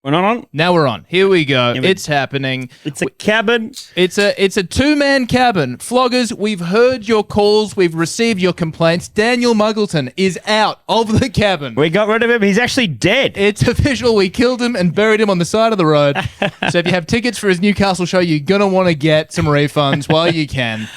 We're not on? Now we're on. Here we go. It's happening. It's a cabin. It's a two-man cabin. Floggers, we've heard your calls. We've received your complaints. Daniel Muggleton is out of the cabin. We got rid of him. He's actually dead. It's official. We killed him and buried him on the side of the road. So if you have tickets for his Newcastle show, you're going to want to get some refunds while you can.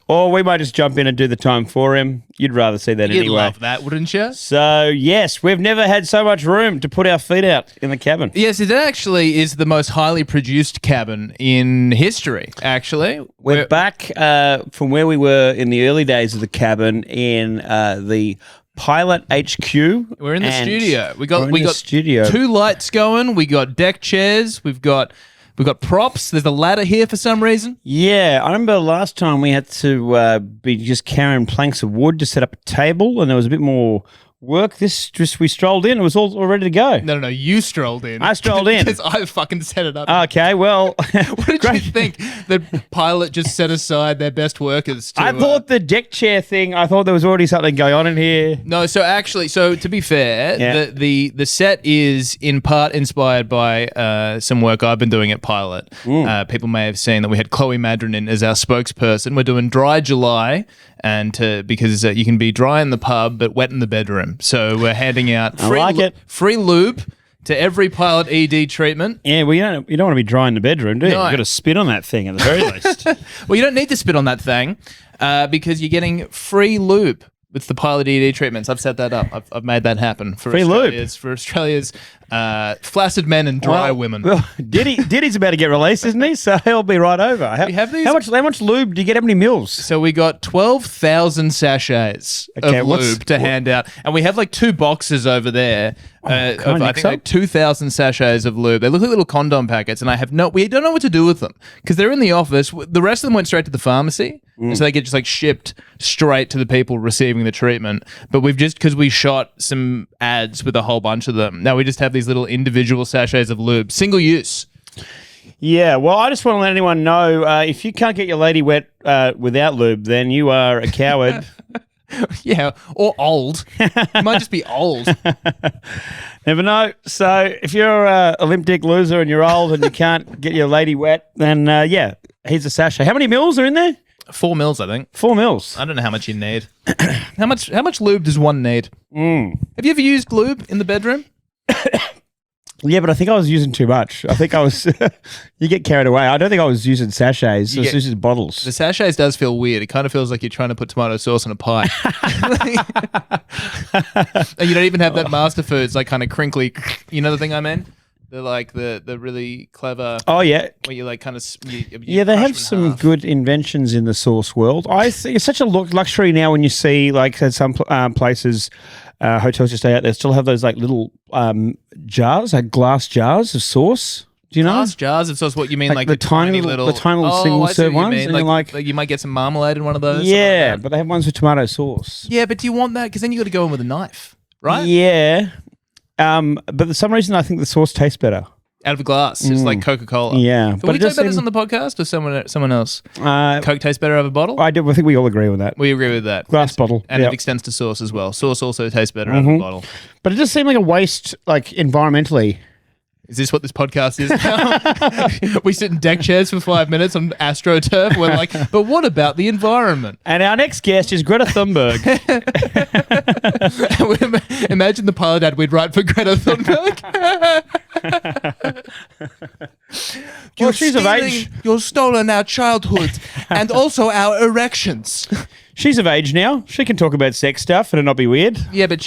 Or we might just jump in and do the time for him. You'd rather see that anyway. You'd love that, wouldn't you? So, yes, we've never had so much room to put our feet out in the cabin. Yes, it actually is the most highly produced cabin in history, actually. We're back from where we were in the early days of the cabin in the Pilot HQ. We're in the studio. We got studio. 2 lights going. We got deck chairs. We've got props. There's a ladder here for some reason. Yeah, I remember last time we had to be just carrying planks of wood to set up a table, and there was a bit more work. We strolled in. It was all ready to go. No, you strolled in. I strolled in. Because I fucking set it up. Okay, well. What did you think? The pilot just set aside their best workers to... I thought the deck chair thing, I thought there was already something going on in here. No, so to be fair, the set is in part inspired by some work I've been doing at Pilot. People may have seen that we had Chloe Madron in as our spokesperson. We're doing Dry July, and because you can be dry in the pub but wet in the bedroom. So we're handing out free lube to every Pilot ED treatment. Yeah, well, you don't want to be dry in the bedroom, do you? No. You've got to spit on that thing at the very least. Well, you don't need to spit on that thing because you're getting free lube with the Pilot ED treatments. I've set that up. I've made that happen for free lube for Australia's flaccid men and dry women. Well, Diddy's about to get released, isn't he? So he'll be right over. We have these. How much lube do you get? How many mils? So we got 12,000 sachets of lube to hand out, and we have like 2 boxes over there. I think like 2,000 sachets of lube. They look like little condom packets, and we don't know what to do with them because they're in the office. The rest of them went straight to the pharmacy, and so they get just like shipped straight to the people receiving the treatment. But because we shot some ads with a whole bunch of them, now we just have these little individual sachets of lube, single use. Yeah, well, I just want to let anyone know, if you can't get your lady wet without lube, then you are a coward. Yeah, or old. You might just be old. Never know. So if you're an Olympic loser and you're old and you can't get your lady wet, then here's a sachet. How many mils are in there? 4 mils, I think. 4 mils. I don't know how much you need. How much lube does one need? Have you ever used lube in the bedroom? Yeah, but I think I was using too much. I think I was... you get carried away. I don't think I was using sachets. I was using bottles. The sachets does feel weird. It kind of feels like you're trying to put tomato sauce on a pie. And you don't even have that master foods, like kind of crinkly... You know the thing I mean? They're like the really clever... Oh, yeah. Where you like kind of... Yeah, they have some good inventions in the sauce world. I think it's such a luxury now when you see, like, at some places... hotels you stay at, they still have those like little jars, like glass jars of sauce. Do you know? Glass jars of sauce. What you mean, like the tiny little single serve ones? And like you might get some marmalade in one of those. Yeah, but they have ones with tomato sauce. Yeah, but do you want that? Because then you got to go in with a knife, right? Yeah, but for some reason I think the sauce tastes better out of a glass. It's like Coca-Cola. Yeah, but we talk about this on the podcast or someone else? Coke tastes better out of a bottle? I do. I think we all agree with that. We agree with that. Glass bottle. And it extends to sauce as well. Sauce also tastes better out of a bottle. But it just seemed like a waste, like environmentally. Is this what this podcast is now? We sit in deck chairs for 5 minutes on AstroTurf. We're like, but what about the environment? And our next guest is Greta Thunberg. Imagine the pilot ad we'd write for Greta Thunberg. Well, she's of age. You've stolen our childhood and also our erections. She's of age now. She can talk about sex stuff and it not be weird. Yeah, but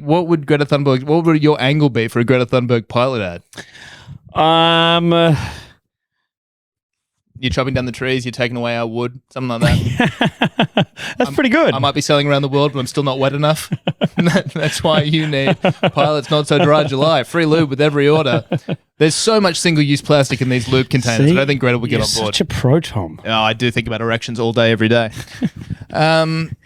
what would your angle be for a Greta Thunberg pilot ad? You're chopping down the trees, you're taking away our wood, something like that. That's pretty good. I might be sailing around the world, but I'm still not wet enough. That's why you need Pilot's Not So Dry July. Free lube with every order. There's so much single-use plastic in these lube containers. I don't think Greta would get on board. Such a pro, Tom. Oh, I do think about erections all day, every day.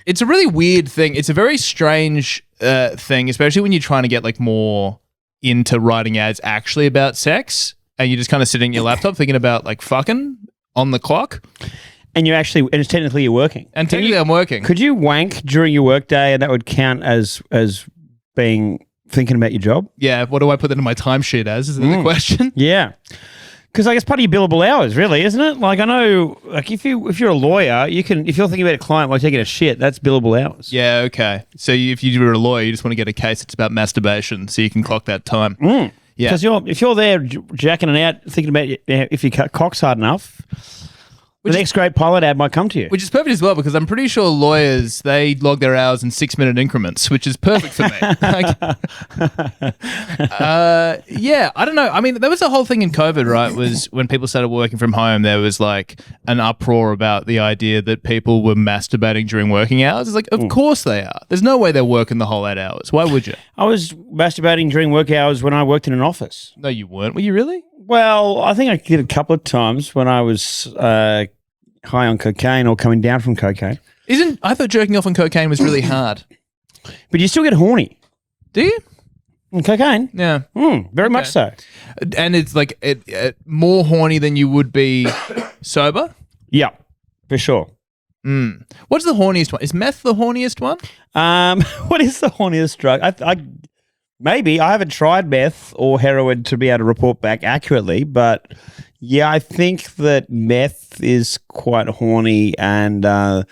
It's a really weird thing. It's a very strange thing, especially when you're trying to get like more into writing ads actually about sex, and you're just kind of sitting at your laptop thinking about like fucking on the clock. And it's technically you're working. And technically I'm working. Could you wank during your work day and that would count as being thinking about your job. Yeah, what do I put that in my timesheet as? Is that the question? Yeah. Because I guess part of your billable hours, really, isn't it? Like I know, like if you're a lawyer, if you're thinking about a client while taking a shit, that's billable hours. Yeah, okay. So if you're a lawyer, you just want to get a case that's about masturbation, so you can clock that time. Yeah. Because if you're there jacking it out, thinking about if you cut cocks hard enough, the next great pilot ad might come to you. Which is perfect as well, because I'm pretty sure lawyers, they log their hours in 6-minute increments, which is perfect for me. Yeah, I don't know. I mean, there was a whole thing in COVID, right, was when people started working from home, there was like an uproar about the idea that people were masturbating during working hours. It's like, of course they are. There's no way they're working the whole 8 hours. Why would you? I was masturbating during work hours when I worked in an office. No, you weren't. Were you really? Well, I think I did a couple of times when I was high on cocaine or coming down from cocaine. I thought jerking off on cocaine was really hard. But you still get horny. Do you? On cocaine? Yeah. Very much so. And it's like more horny than you would be sober? Yeah, for sure. What's the horniest one? Is meth the horniest one? What is the horniest drug? Maybe. I haven't tried meth or heroin to be able to report back accurately, but yeah, I think that meth is quite horny and the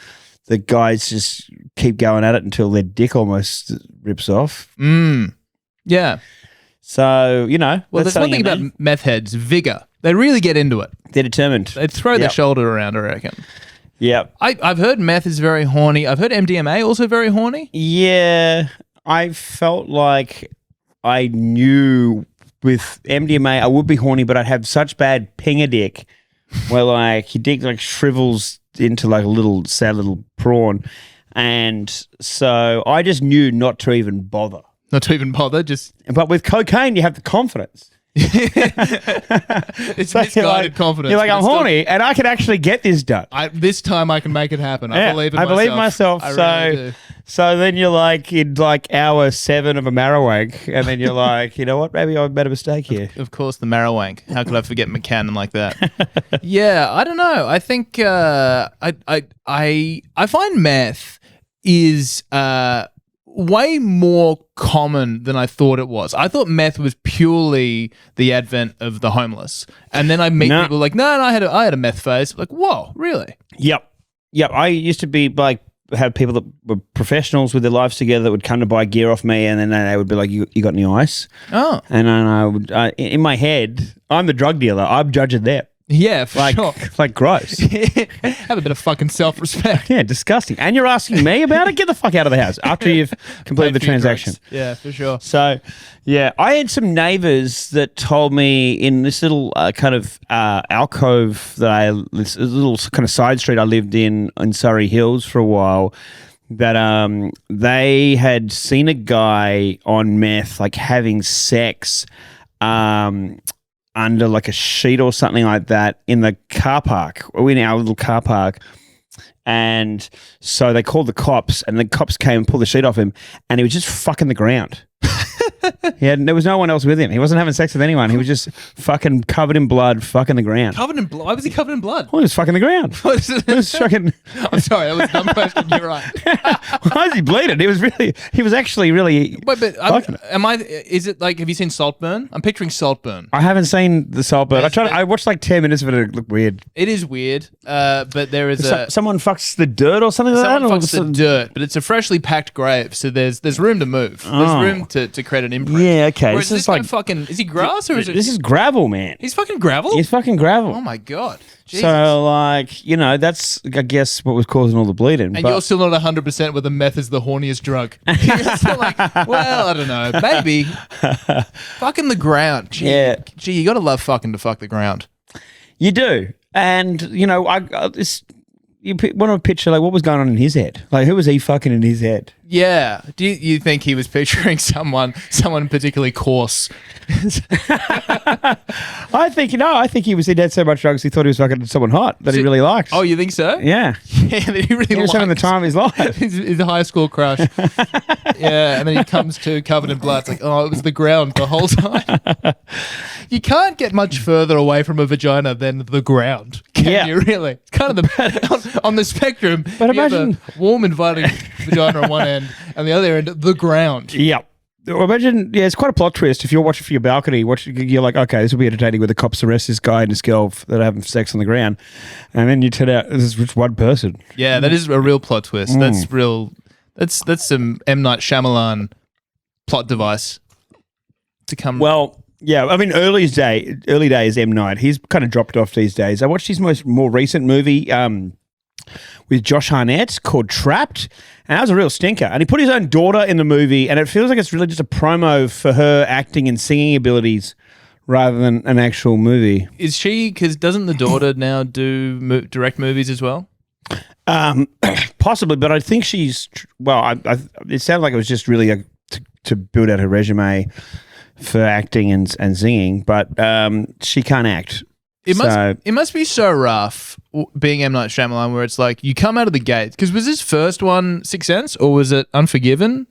guys just keep going at it until their dick almost rips off. Yeah. So, well, there's one thing about meth heads, vigor. They really get into it. They're determined. They throw their shoulder around, I reckon. Yeah. I've heard meth is very horny. I've heard MDMA also very horny. Yeah. I felt like I knew with MDMA I would be horny, but I'd have such bad pinger dick where like your dick like shrivels into like a little sad little prawn. And so I just knew not to even bother. Not to even bother, just... But with cocaine, you have the confidence. It's so misguided confidence. You're like, I'm horny and I can actually get this done. This time I can make it happen. I believe in myself. I believe myself. So then you're like in like hour 7 of a marrowwank and then you're like, you know what, maybe I made a mistake here. Of course, the marrowwank. How could I forget McCann like that? Yeah, I don't know. I think I find meth is way more common than I thought it was. I thought meth was purely the advent of the homeless. And then I meet people like, no, I had a meth phase. Like, whoa, really? Yep. I used to be like, have people that were professionals with their lives together that would come to buy gear off me and then they would be like, you got any ice? Oh. And then I would, in my head, I'm the drug dealer. I'm judging them. Yeah, for sure. Like gross. Have a bit of fucking self-respect. Yeah, disgusting. And you're asking me about it? Get the fuck out of the house after you've completed the transaction. Drugs. Yeah, for sure. So, yeah, I had some neighbours that told me in this little kind of alcove this little kind of side street I lived in Surrey Hills for a while, that they had seen a guy on meth like having sex under like a sheet or something like that in the car park, or in our little car park. And so they called the cops and the cops came and pulled the sheet off him and he was just fucking the ground. There was no one else with him. He wasn't having sex with anyone. He was just fucking covered in blood, fucking the ground. Covered in blood? Why was he covered in blood? Well, he was fucking the ground. He was fucking... I'm sorry, that was a dumb question. You're right. Why is he bleeding? He was actually really... Wait, but is it like, have you seen Saltburn? I'm picturing Saltburn. I haven't seen the Saltburn. I watched like 10 minutes of it and it looked weird. It is weird, but there is someone fucks the dirt or something like that? Someone fucks the dirt, but it's a freshly packed grave, so there's room to move. There's room to create an imprint. Yeah, okay. This is like fucking. Is he grass or is it? This is gravel, man. He's fucking gravel. He's fucking gravel. Oh my god. Jesus. So like, that's I guess what was causing all the bleeding. And you're still not 100% whether meth is the horniest drug. You're still like, well, I don't know, maybe. Fucking the ground. Gee, yeah. Gee, you gotta love fucking to fuck the ground. You do, and you want to picture like what was going on in his head? Like who was he fucking in his head? Yeah. Do you think he was picturing someone particularly coarse? I think he had so much drugs he thought he was fucking someone hot that he really liked. Oh, you think so? Yeah. Yeah, that he really was having the time of his life. his high school crush. Yeah, and then he comes to covered in blood. It's like, oh, it was the ground the whole time. You can't get much further away from a vagina than the ground. Can you really? It's kind of on the spectrum. But imagine a warm, inviting vagina on one end and the other end, the ground. Yep. imagine, it's quite a plot twist. If you're watching from your balcony, you're like, okay, this will be entertaining, where the cops arrest this guy and this girl that are having sex on the ground, and then you turn out this is just one person. Yeah, that is a real plot twist. That's real. That's some M. Night Shyamalan plot device to come. Well, yeah, I mean, early days M. Night. He's kind of dropped off these days. I watched his more recent movie with Josh Hartnett called Trapped, and that was a real stinker. And he put his own daughter in the movie, and it feels like it's really just a promo for her acting and singing abilities rather than an actual movie. Is she, because doesn't the daughter now do direct movies as well? Possibly, but I think she's, it sounded like it was just really to build out her resume for acting and singing, but she can't act. It must be so rough being M. Night Shyamalan, where it's like you come out of the gate. Because was his first one Sixth Sense, or was it Unforgiven?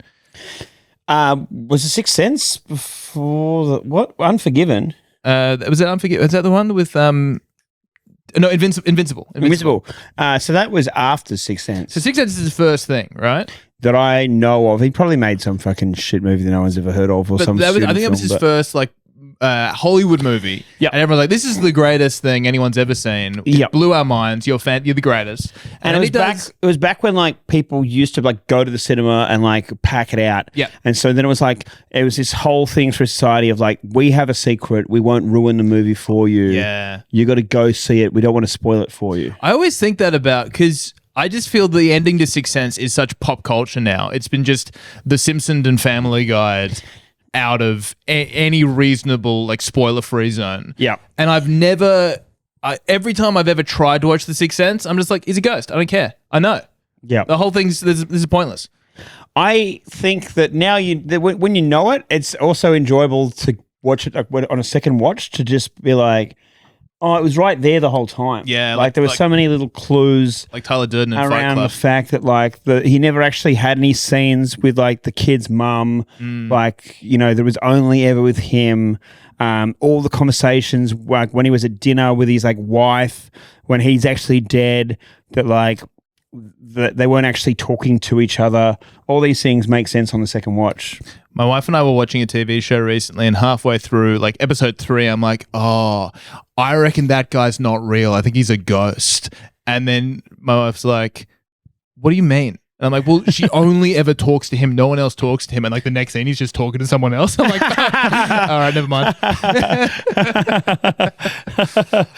Was it Sixth Sense before what? Unforgiven. Was it Unforgiven? Was that the one with No, Invincible. So that was after Sixth Sense. So Sixth Sense is his first thing, right? That I know of. He probably made some fucking shit movie that no one's ever heard of, or some. I think that was his first Hollywood movie. Yeah, and everyone's like, "This is the greatest thing anyone's ever seen." It blew our minds. You're the greatest. And it was back when like people used to like go to the cinema and like pack it out. Yeah. And so then it was this whole thing for society of like, we have a secret. We won't ruin the movie for you. Yeah. You got to go see it. We don't want to spoil it for you. I always think that because I just feel the ending to Sixth Sense is such pop culture now. It's been just The Simpsons and Family Guide out of any reasonable like spoiler-free zone. Yeah. And every time I've ever tried to watch The Sixth Sense, I'm just like, he's a ghost. I don't care. I know. Yeah. The whole this is pointless. I think that now when you know it, it's also enjoyable to watch it on a second watch, to just be like, oh, it was right there the whole time. Yeah, like there were so many little clues, like Tyler Durden and around the fact that like he never actually had any scenes with like the kid's mum. Like, there was only ever with him. All the conversations, like when he was at dinner with his like wife, when he's actually dead, that like they weren't actually talking to each other. All these things make sense on the second watch. My wife and I were watching a TV show recently, and halfway through, like episode 3, I'm like, oh, I reckon that guy's not real. I think he's a ghost. And then my wife's like, what do you mean? And I'm like, well, she only ever talks to him. No one else talks to him. And like the next scene, he's just talking to someone else. I'm like, all right, never mind.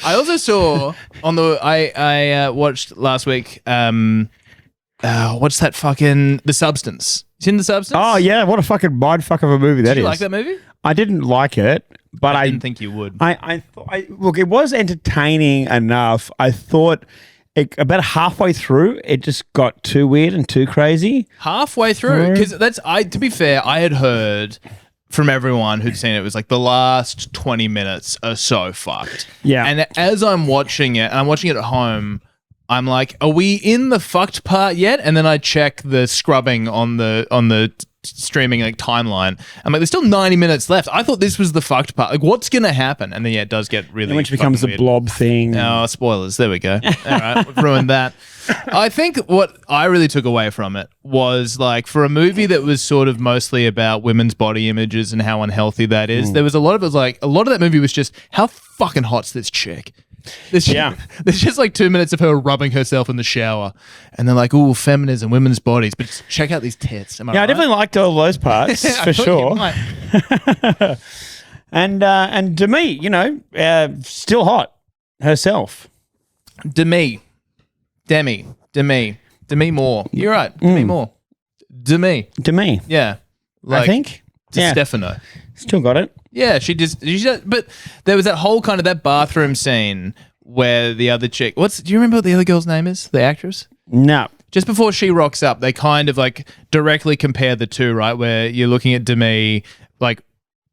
I also saw I watched last week, what's that fucking The Substance? You seen The Substance? Oh, yeah. What a fucking mindfuck of a movie that is. Did you like that movie? I didn't like it, but I didn't think you would. Look, it was entertaining enough. I thought about halfway through, it just got too weird and too crazy. Halfway through? Because to be fair, I had heard from everyone who'd seen it, was like the last 20 minutes are so fucked. Yeah. And as I'm watching it, and I'm watching it at home, I'm like, are we in the fucked part yet? And then I check the scrubbing on the streaming like timeline. I'm like, there's still 90 minutes left. I thought this was the fucked part. Like, what's gonna happen? And then it does get really. And which becomes the weird blob thing. Oh, spoilers. There we go. All right, we've ruined that. I think what I really took away from it was like, for a movie that was sort of mostly about women's body images and how unhealthy that is, there was a lot of that movie was just, how fucking hot's this chick? There's just like 2 minutes of her rubbing herself in the shower, and they're like, "Ooh, feminism, women's bodies." But check out these tits. Am I right? I definitely liked all those parts for sure. And Demi, still hot herself. Demi Moore. You're right. Demi Moore. Demi. Yeah. I think. Stefano. Still got it. Yeah, she just, but there was that whole kind of that bathroom scene where the other chick, do you remember what the other girl's name is? The actress? No. Just before she rocks up, they kind of like directly compare the two, right? Where you're looking at Demi, like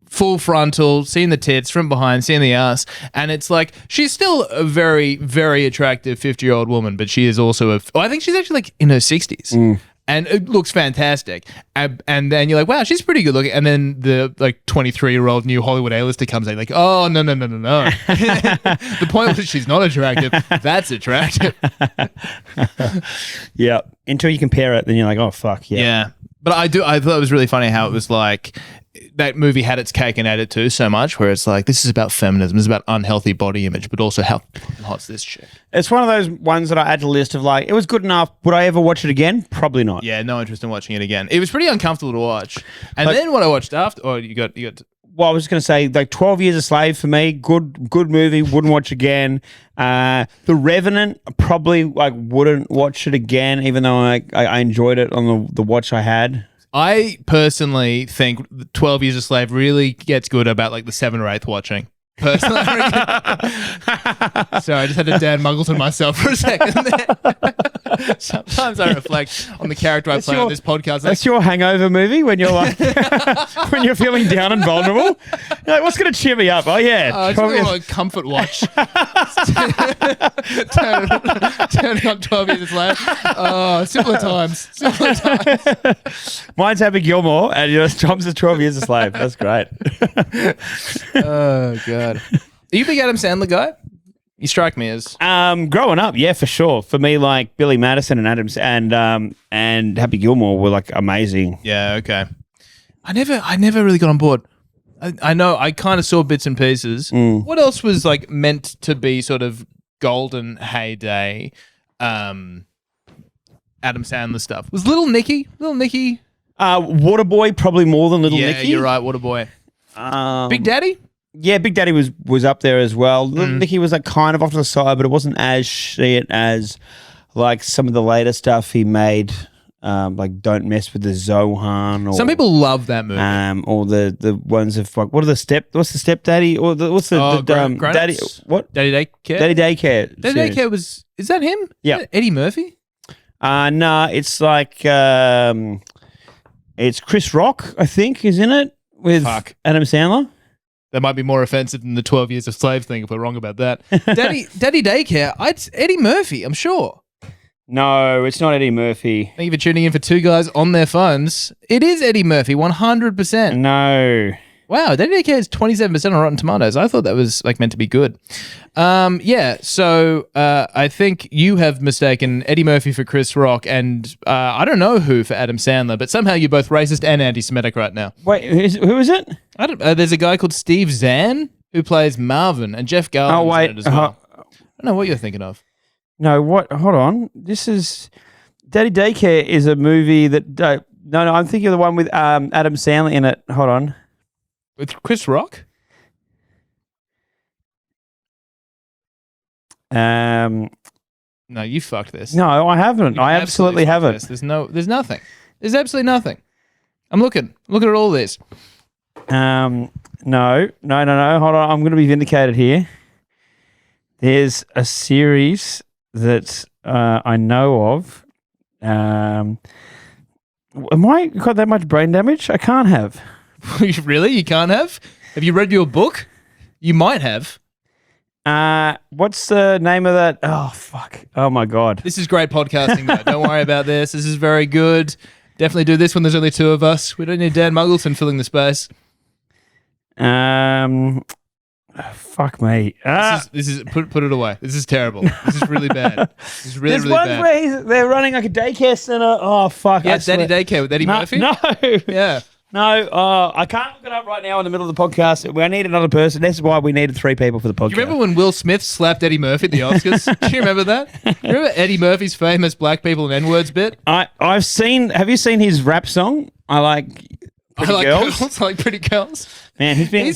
full frontal, seeing the tits from behind, seeing the ass. And it's like, she's still a very, very attractive 50-year-old woman, but she is also I think she's actually like in her 60s. And it looks fantastic. And then you're like, wow, she's pretty good looking. And then the like 23-year-old new Hollywood A-lister comes in like, oh, no. The point was she's not attractive. That's attractive. Yeah. Until you compare it, then you're like, oh, fuck, yeah. Yeah. But I thought it was really funny how it was like that movie had its cake and ate it too so much, where it's like, this is about feminism, it's about unhealthy body image, but also how fucking hot's this chick. It's one of those ones that I add to the list of like, it was good enough. Would I ever watch it again? Probably not. Yeah, no interest in watching it again. It was pretty uncomfortable to watch. And then what I watched after, you got. Well, I was going to say like 12 Years a Slave for me, good movie, wouldn't watch again. The Revenant, probably like wouldn't watch it again, even though I enjoyed it on the watch I had. I personally think 12 Years a Slave really gets good about like the 7th or 8th watching. Personally, sorry, I just had to Dan Muggleton myself for a second there. Sometimes I reflect on the character I play on this podcast. That's your hangover movie when you're like when you're feeling down and vulnerable. You're like, what's going to cheer me up? Oh yeah, I just want a comfort watch. Turning on 12 Years a Slave. Oh, simpler times. Mine's Happy Gilmore, and yours Tom's is 12 Years a Slave. That's great. Oh god. Are you a big Adam Sandler guy? You strike me as growing up, yeah, for sure. For me, like Billy Madison and Adams and Happy Gilmore were like amazing. Yeah, okay. I never really got on board. I know I kind of saw bits and pieces. What else was like meant to be sort of golden heyday Adam Sandler stuff? Was Little Nicky? Waterboy probably more than Little Nicky. Yeah, you're right, Waterboy. Big Daddy? Yeah, Big Daddy was up there as well. Little Nicky was like kind of off to the side, but it wasn't as shit as like some of the later stuff he made. Like Don't Mess with the Zohan. Or, some people love that movie. Or the ones of like what's the stepdaddy or what's the daddy? What Daddy Daycare? Daddy Daycare. Daddy Daycare is that him? Yeah, Eddie Murphy. Nah, it's like it's Chris Rock, I think, is in it with Adam Sandler. That might be more offensive than the 12 Years a Slave thing if we're wrong about that. Daddy Daycare, it's Eddie Murphy, I'm sure. No, it's not Eddie Murphy. Thank you for tuning in for two guys on their phones. It is Eddie Murphy, 100%. No. Wow, Daddy Daycare is 27% on Rotten Tomatoes. I thought that was like meant to be good. So I think you have mistaken Eddie Murphy for Chris Rock and I don't know who for Adam Sandler, but somehow you're both racist and anti-Semitic right now. Wait, who is it? There's a guy called Steve Zahn who plays Marvin and Jeff Garlin's in it as well. I don't know what you're thinking of. No, what? Hold on. This is Daddy Daycare is a movie that no, I'm thinking of the one with Adam Sandler in it. Hold on. With Chris Rock? No, you fucked this. No, I haven't. I absolutely haven't. There's nothing. There's absolutely nothing. I'm looking at all this. No. Hold on. I'm going to be vindicated here. There's a series that I know of. Am I got that much brain damage? I can't have. Really? You can't have? Have you read your book? You might have. What's the name of that? Oh, fuck. Oh, my God. This is great podcasting, though. Don't worry about this. This is very good. Definitely do this when there's only two of us. We don't need Dan Muggleton filling the space. Fuck me. This is put it away. This is terrible. This is really bad. This is really, There's really one bad. where they're running like a daycare center. Oh, fuck. Yeah, Daddy Daycare with Eddie Murphy? No. Yeah. No, I can't look it up right now in the middle of the podcast. We need another person. That's why we needed 3 people for the podcast. Do you remember when Will Smith slapped Eddie Murphy at the Oscars? Do you remember that? Remember Eddie Murphy's famous black people and N-words bit? I've seen. Have you seen his rap song? I like Pretty Girls. I like Pretty Girls. Man, he's been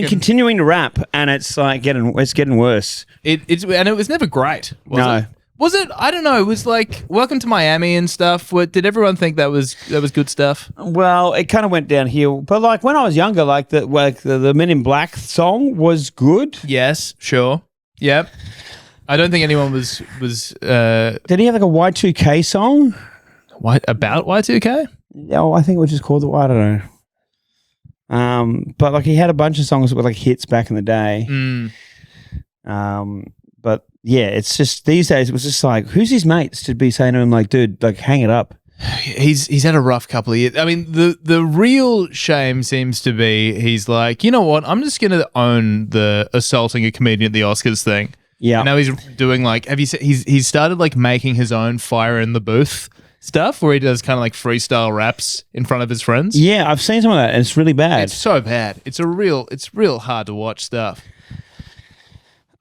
continuing to rap, and it's like getting worse. And it was never great. No. Was it? I don't know. It was like Welcome to Miami and stuff. Did everyone think that was good stuff? Well, it kind of went downhill. But like when I was younger, like the Men in Black song was good. Yes, sure. Yep. I don't think anyone was. Did he have like a Y2K song? About Y2K? Yeah, I think it was just called I don't know. But like he had a bunch of songs that were like hits back in the day. But yeah, it's just these days it was just like, who's his mates to be saying to him like, dude, like hang it up. He's had a rough couple of years. I mean, the real shame seems to be he's like, you know what? I'm just gonna own the assaulting a comedian at the Oscars thing. Yeah. And now he's doing like, have you seen? He's started like making his own Fire in the Booth stuff where he does kind of like freestyle raps in front of his friends? Yeah, I've seen some of that, and it's really bad. It's so bad. It's real hard to watch stuff.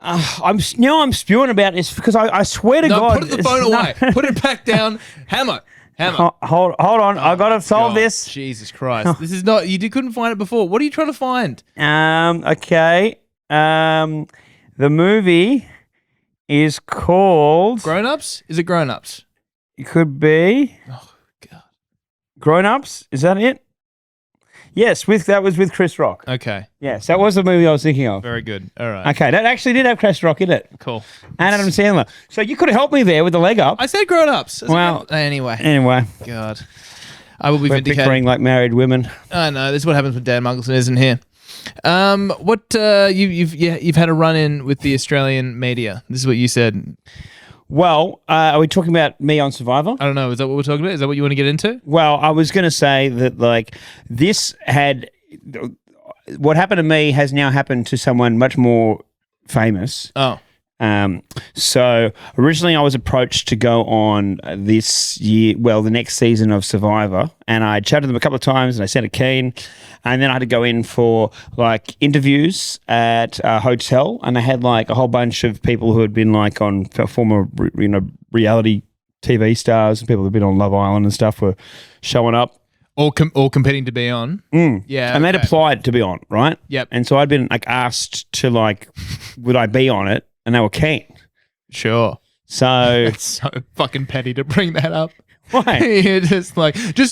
I'm spewing about this because I swear to God. Put the phone away. Put it back down. Hammer. Hold on. I got to solve this. Jesus Christ. This is not, you couldn't find it before. What are you trying to find? Okay. The movie is called Grown Ups? Is it Grown Ups? It could be. Oh, God. Grown Ups? Is that it? Yes, that was with Chris Rock. Okay. Yes, that was the movie I was thinking of. Very good. All right. Okay, that actually did have Chris Rock in it. Cool. And Adam Sandler. So you could have helped me there with the leg up. I said Grown Ups. Well, anyway. God. I will be vindicated. Bickering like married women. I know. This is what happens when Dan Muggleton isn't here. You've had a run-in with the Australian media. This is what you said. Well, are we talking about me on Survivor? I don't know. Is that what we're talking about? Is that what you want to get into? Well, I was going to say that what happened to me has now happened to someone much more famous. Oh. So originally I was approached to go on the next season of Survivor, and I chatted to them a couple of times and I sent a keen, and then I had to go in for like interviews at a hotel, and they had like a whole bunch of people who had been like on former, reality TV stars and people who'd been on Love Island and stuff were showing up. Or competing to be on. Yeah. And they'd applied to be on, right? Yep. And so I'd been like asked to like, would I be on it? And they were keen. Sure. So it's so fucking petty to bring that up. Why? You're just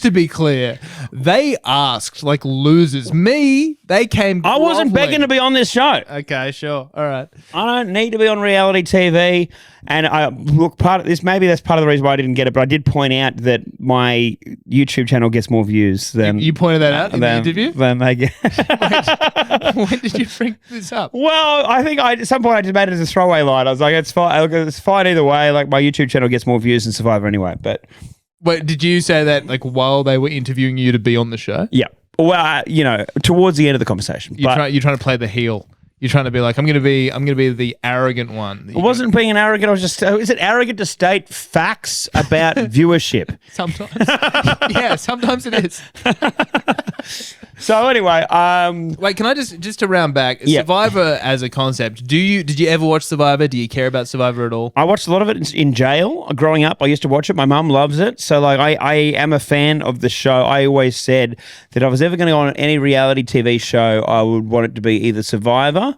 to be clear, they asked like losers. They came. I wasn't begging to be on this show. Okay, sure. All right. I don't need to be on reality TV. And I look, part of this, maybe that's part of the reason why I didn't get it, but I did point out that my YouTube channel gets more views than you pointed that out in the interview. Than they get. When did you bring this up? Well, I think at some point I just made it as a throwaway line. I was like, it's fine. It's fine either way. Like my YouTube channel gets more views than Survivor anyway. But wait, did you say that like while they were interviewing you to be on the show? Yeah. Well, towards the end of the conversation. You're trying to play the heel. You're trying to be like, I'm going to be the arrogant one. I wasn't being arrogant. I was just, is it arrogant to state facts about viewership? Sometimes. Yeah, sometimes it is. So anyway, wait, can I just to round back, yeah. Survivor as a concept, did you ever watch Survivor? Do you care about Survivor at all? I watched a lot of it in jail. Growing up, I used to watch it. My mum loves it. So like I am a fan of the show. I always said that if I was ever going to go on any reality TV show, I would want it to be either Survivor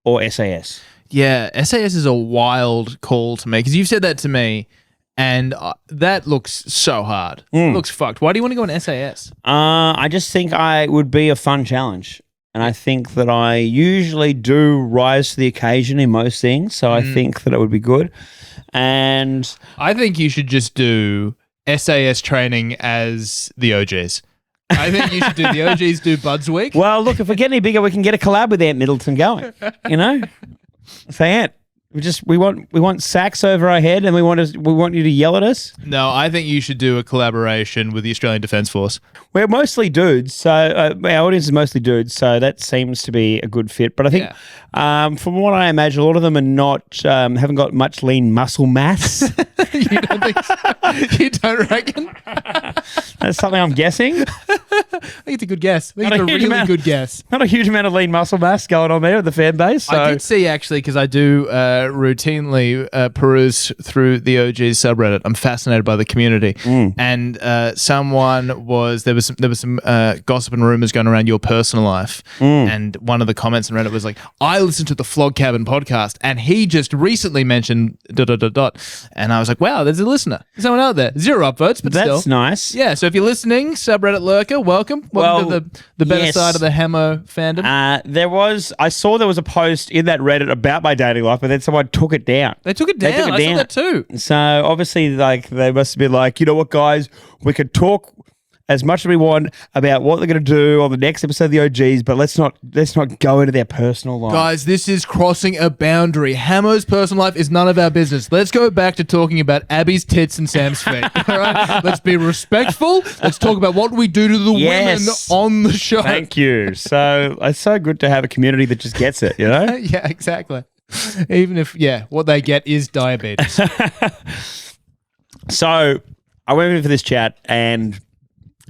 or SAS. Yeah, SAS is a wild call to me because you've said that to me. And that looks so hard. It looks fucked. Why do you want to go on SAS? I just think I would be a fun challenge. And I think that I usually do rise to the occasion in most things. So I think that it would be good. And I think you should just do SAS training as the OGs. I think you should do the OGs do Buds Week. Well, look, if we get any bigger, we can get a collab with Ant Middleton going. Say Ant. We want sacks over our head, and we want you to yell at us. No, I think you should do a collaboration with the Australian Defence Force. We're mostly dudes, so our audience is mostly dudes, so that seems to be a good fit. But I think, from what I imagine, a lot of them are haven't got much lean muscle mass. You don't think so? You don't reckon? That's something I'm guessing. I think it's a good guess. I think it's a really good guess. Not a huge amount of lean muscle mass going on there with the fan base. So. I did see, actually, because I do routinely peruse through the OGs subreddit. I'm fascinated by the community. And there was some gossip and rumors going around your personal life. And one of the comments on Reddit was like, I listened to the Flog Cabin podcast and he just recently mentioned ... And I was like, wow, there's a listener. There's someone out there. 0 upvotes, but still. That's nice. Yeah, so if you're listening, subreddit lurker, welcome. Welcome to the better side of the Hamo fandom. I saw there was a post in that Reddit about my dating life, but then someone took it down. They took it down. I saw that too. So obviously, like, they must have been like, you know what, guys, we could talk as much as we want about what they're going to do on the next episode of the OGs, but let's not go into their personal life. Guys, this is crossing a boundary. Hamo's personal life is none of our business. Let's go back to talking about Abby's tits and Sam's feet. All right? Let's be respectful. Let's talk about what we do to the women on the show. Thank you. So it's so good to have a community that just gets it, you know? Yeah, exactly. Even if, what they get is diabetes. So I went in for this chat, and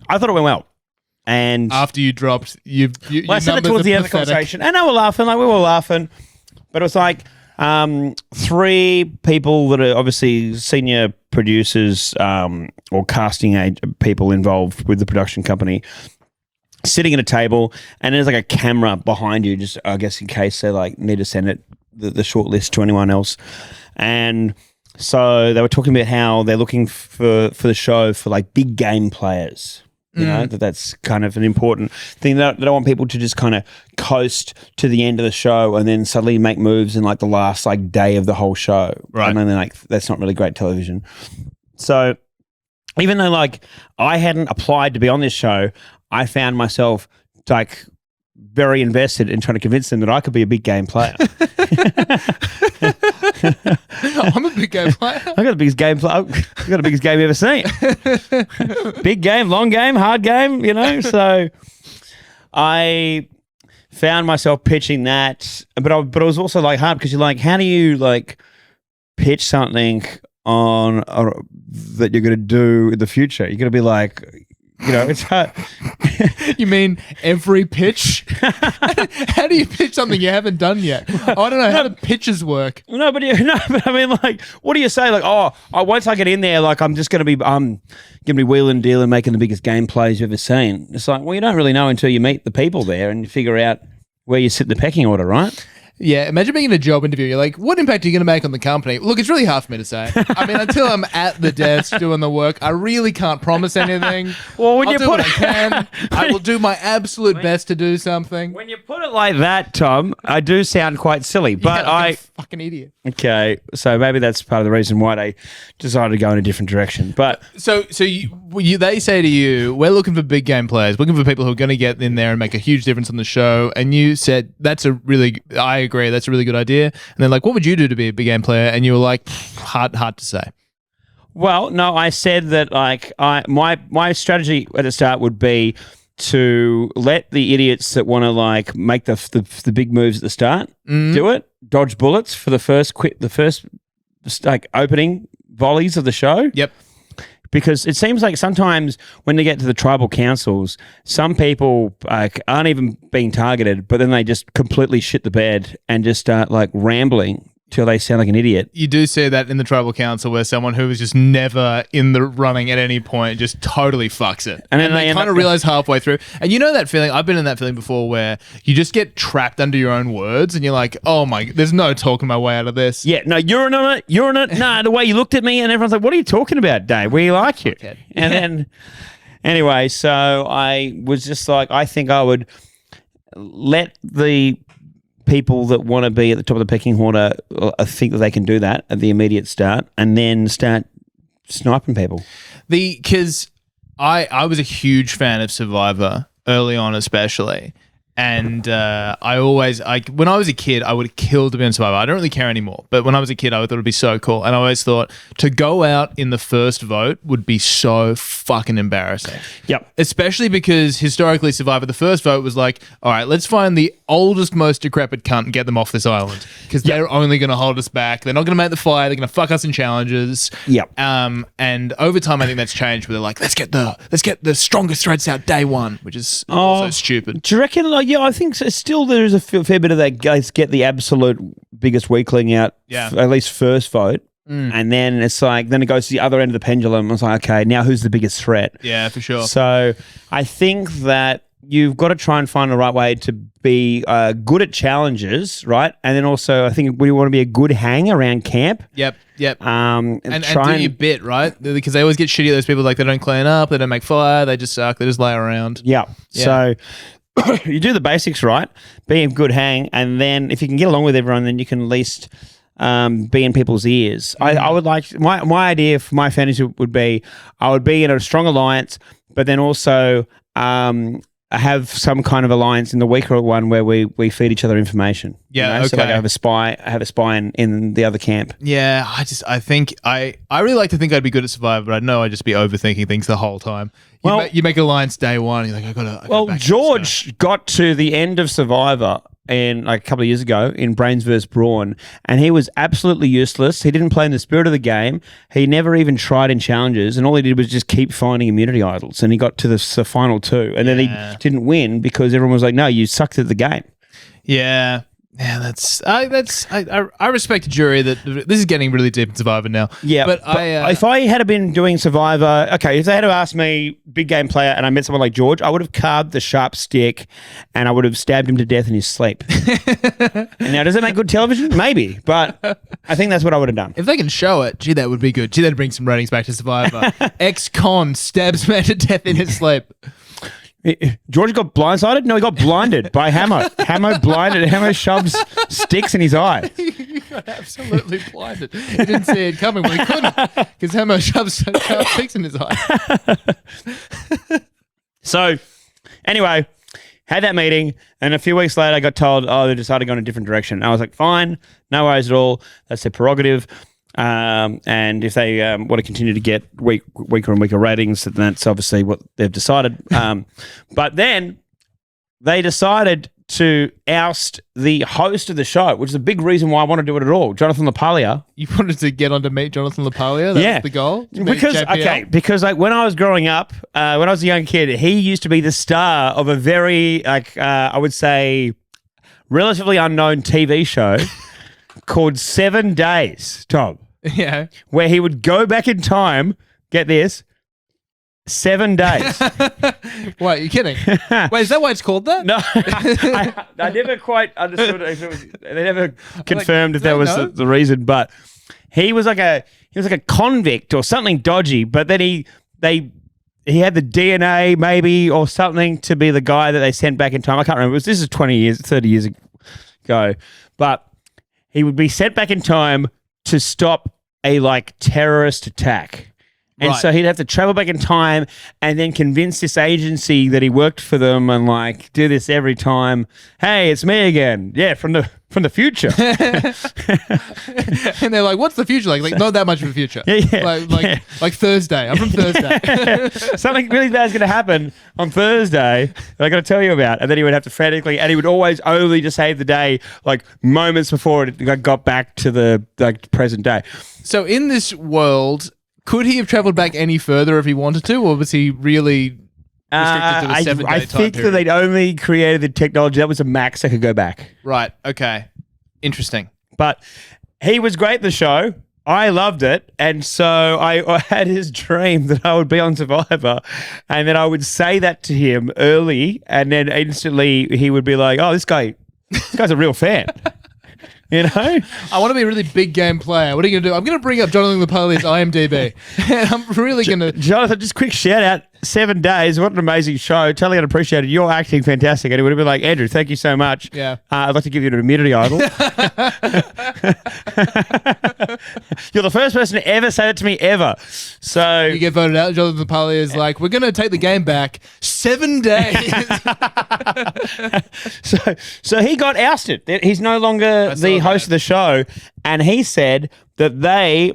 I thought it went well. And after you dropped, I said it towards the end of the conversation, and we were laughing, but it was like 3 people that are obviously senior producers or casting people involved with the production company, sitting at a table, and there's like a camera behind you, just I guess in case they like need to send the short list to anyone else. And so they were talking about how they're looking for the show for like big game players. You know, that's kind of an important thing. They don't want people to just kind of coast to the end of the show and then suddenly make moves in like the last like day of the whole show. Right. And then they're like, that's not really great television. So even though like I hadn't applied to be on this show, I found myself like very invested in trying to convince them that I could be a big game player. I'm a big game player. I got the biggest game player. I got the biggest game you've ever seen. Big game, long game, hard game, you know. So I found myself pitching that, but it was also like hard because you're like, how do you like pitch something on that you're going to do in the future? You're going to be like, you know, it's hard. You mean every pitch? How do you pitch something you haven't done yet? I don't know how the pitches work. No, but I mean, like, what do you say? Like, once I get in there, like, I'm just going to be wheeling, dealing, making the biggest game plays you've ever seen. It's like, well, you don't really know until you meet the people there and you figure out where you sit in the pecking order, right? Yeah, imagine being in a job interview. You're like, what impact are you going to make on the company? Look, it's really hard for me to say. I mean, until I'm at the desk doing the work, I really can't promise anything. Well, when I'll you do put what I can. I will do my absolute best to do something. When you put it like that, Tom, I do sound quite silly, but I'm a fucking idiot. Okay, so maybe that's part of the reason why they decided to go in a different direction. But so they say to you, we're looking for big game players, looking for people who are going to get in there and make a huge difference on the show. And you said I agree, that's a really good idea. And they're like, what would you do to be a big game player? And you were like, hard to say. Well, no, I said that like my strategy at the start would be to let the idiots that want to like make the big moves at the start do it, dodge bullets for the first like opening volleys of the show. Yep. Because it seems like sometimes when they get to the tribal councils, some people like aren't even being targeted, but then they just completely shit the bed and just start like rambling till they sound like an idiot. You do see that in the tribal council where someone who was just never in the running at any point just totally fucks it. And then they kind of realize halfway through. And you know that feeling, I've been in that feeling before where you just get trapped under your own words and you're like, oh my, there's no talking my way out of this. Yeah, no, you're in it. Nah, the way you looked at me and everyone's like, what are you talking about, Dave? We like you. Okay. And then, anyway, so I was just like, I think I would let the people that want to be at the top of the pecking order think that they can do that at the immediate start and then start sniping people. Because I was a huge fan of Survivor early on especially. And when I was a kid, I would have killed to be on Survivor. I don't really care anymore. But when I was a kid, I thought it would be so cool. And I always thought to go out in the first vote would be so fucking embarrassing. Yep. Especially because historically Survivor, the first vote was like, all right, let's find the oldest, most decrepit cunt and get them off this island. Because they're only going to hold us back. They're not going to make the fire. They're going to fuck us in challenges. Yep. And over time, I think that's changed where they're like, let's get the strongest threads out day one, which is also stupid. Do you reckon, like, yeah, I think still there is a fair bit of that. Guys get the absolute biggest weakling out, at least first vote. And then it's like, then it goes to the other end of the pendulum. It's like, okay, now who's the biggest threat? Yeah, for sure. So I think that you've got to try and find the right way to be good at challenges, right? And then also, I think we want to be a good hang around camp. Yep. And do your bit, right? Because they always get shitty at those people, like they don't clean up, they don't make fire, they just suck, they just lay around. Yeah. So you do the basics right, be a good hang, and then if you can get along with everyone, then you can at least be in people's ears. I would like my idea for my fantasy would be I would be in a strong alliance, but then also have some kind of alliance in the weaker one where we feed each other information. Yeah, you know? okay. So like I have a spy in the other camp. Yeah, I think I really like to think I'd be good at Survivor, but I know I'd just be overthinking things the whole time. You make alliance day one, you're like, I gotta George got to the end of Survivor in like a couple of years ago in Brains vs. Brawn, and he was absolutely useless. He didn't play in the spirit of the game. He never even tried in challenges, and all he did was just keep finding immunity idols, and he got to the final 2, and then he didn't win because everyone was like, no, you sucked at the game. Yeah. Yeah, I respect a jury that this is getting really deep in Survivor now. Yeah, but if I had been doing Survivor, okay, if they had asked me big game player and I met someone like George, I would have carved the sharp stick and I would have stabbed him to death in his sleep. Now, does it make good television? Maybe, but I think that's what I would have done. If they can show it, gee, that would be good. Gee, that'd bring some ratings back to Survivor. Ex-con stabs man to death in his sleep. George got blindsided? No, he got blinded by Hamo. Hamo blinded. Hamo shoves sticks in his eye. He got absolutely blinded. He didn't see it coming, but he couldn't because Hamo shoves sticks in his eye. So, anyway, had that meeting, and a few weeks later I got told, they decided to go in a different direction. And I was like, fine, no worries at all. That's their prerogative. And if they want to continue to get weaker and weaker ratings, then that's obviously what they've decided. But then they decided to oust the host of the show, which is a big reason why I want to do it at all, Jonathan LaPaglia. You wanted to get on to meet Jonathan LaPaglia? That's the goal? Because like when I was growing up, when I was a young kid, he used to be the star of a very, I would say, relatively unknown TV show called 7 Days, Tom. Yeah. Where he would go back in time, get this, 7 days. Wait, you're kidding? Wait, is that why it's called that? No. I never quite understood if it was, they never confirmed if that was the reason, but he was like a convict or something dodgy, but then he had the DNA maybe or something to be the guy that they sent back in time. I can't remember. This is 20 years, 30 years ago, but he would be sent back in time to stop a terrorist attack. And so he'd have to travel back in time and then convince this agency that he worked for them and do this every time. Hey, it's me again. Yeah, from the future. And they're like, what's the future like? Not that much of a future. Yeah. Like Thursday. I'm from Thursday. Something really bad's going to happen on Thursday that I got to tell you about. And then he would have to frantically, and he would always only just save the day moments before it got back to the present day. So in this world, could he have travelled back any further if he wanted to, or was he really restricted to a 7 day time I think that they'd only created the technology. That was a max that could go back. Right. Okay. Interesting. But he was great in the show. I loved it. And so I had his dream that I would be on Survivor and then I would say that to him early and then instantly he would be like, oh, this guy's a real fan. You know? I want to be a really big game player. What are you going to do? I'm going to bring up Jonathan LaPaglia's IMDb. And I'm really going to... Jonathan, just quick shout out. 7 days. What an amazing show. Totally unappreciated. You're acting fantastic. And it would have been like, Andrew, thank you so much. Yeah. I'd like to give you an immunity idol. You're the first person to ever say that to me ever. So you get voted out. Jonathan LaPaglia is like, we're going to take the game back 7 days. So he got ousted. He's no longer the host of the show. And he said that they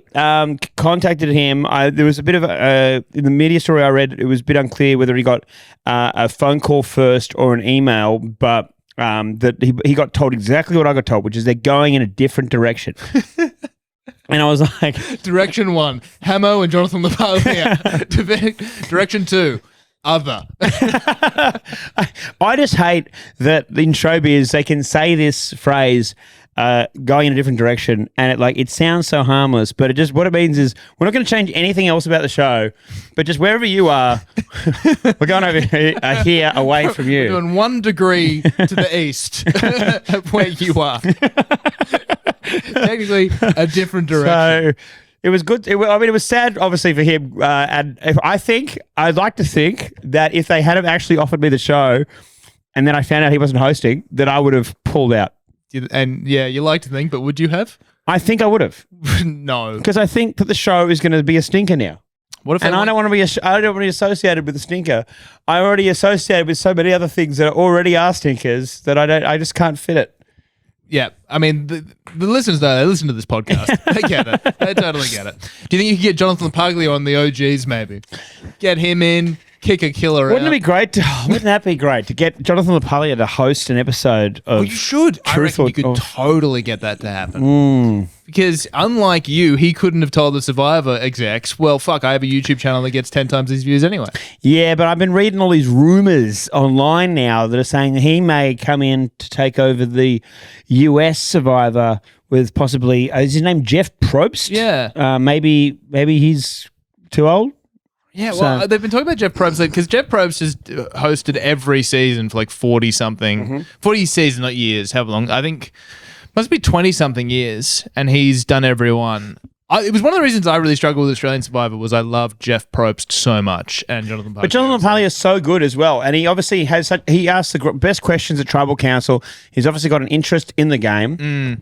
contacted him. There was a bit of in the media story I read, it was a bit unclear whether he got a phone call first or an email, but that he got told exactly what I got told, which is they're going in a different direction. And I was like... Direction 1, Hamo and Jonathan LaPaglia. Direction 2, other. I just hate that in showbiz they can say this phrase... going in a different direction, and it sounds so harmless, but what it means is we're not going to change anything else about the show, but just wherever you are, we're going over here away from you. We're doing 1 degree to the east of where you are. Technically, a different direction. So it was good. It was sad, obviously, for him. And I'd like to think that if they had actually offered me the show, and then I found out he wasn't hosting, that I would have pulled out. And yeah, you like to think, but would you have? I think I would have. No, because I think that the show is going to be a stinker now. What if? And I don't want to be. I don't want to be associated with a stinker. I already associated with so many other things that already are stinkers that I just can't fit it. Yeah, I mean the listeners though, they listen to this podcast. They get it. They totally get it. Do you think you could get Jonathan LaPaglia on the OGs? Maybe get him in. kick a killer Wouldn't out. it be great? Wouldn't that be great to get Jonathan LaPaglia to host an episode of? Well, you should. I reckon you could totally get that to happen. Because unlike you, he couldn't have told the Survivor execs, well, fuck, I have a YouTube channel that gets 10 times these views anyway. Yeah, but I've been reading all these rumors online now that are saying that he may come in to take over the US Survivor with possibly, is his name Jeff Probst? Yeah. Maybe he's too old? Yeah, well, they've been talking about Jeff Probst because Jeff Probst has hosted every season for like 40-something, 40 seasons, not years, however long. I think must be 20-something years, and he's done every one. It was one of the reasons I really struggled with Australian Survivor was I loved Jeff Probst so much and Jonathan LaPaglia. But Jonathan LaPaglia is so good as well, and he obviously has he asks the best questions at Tribal Council. He's obviously got an interest in the game.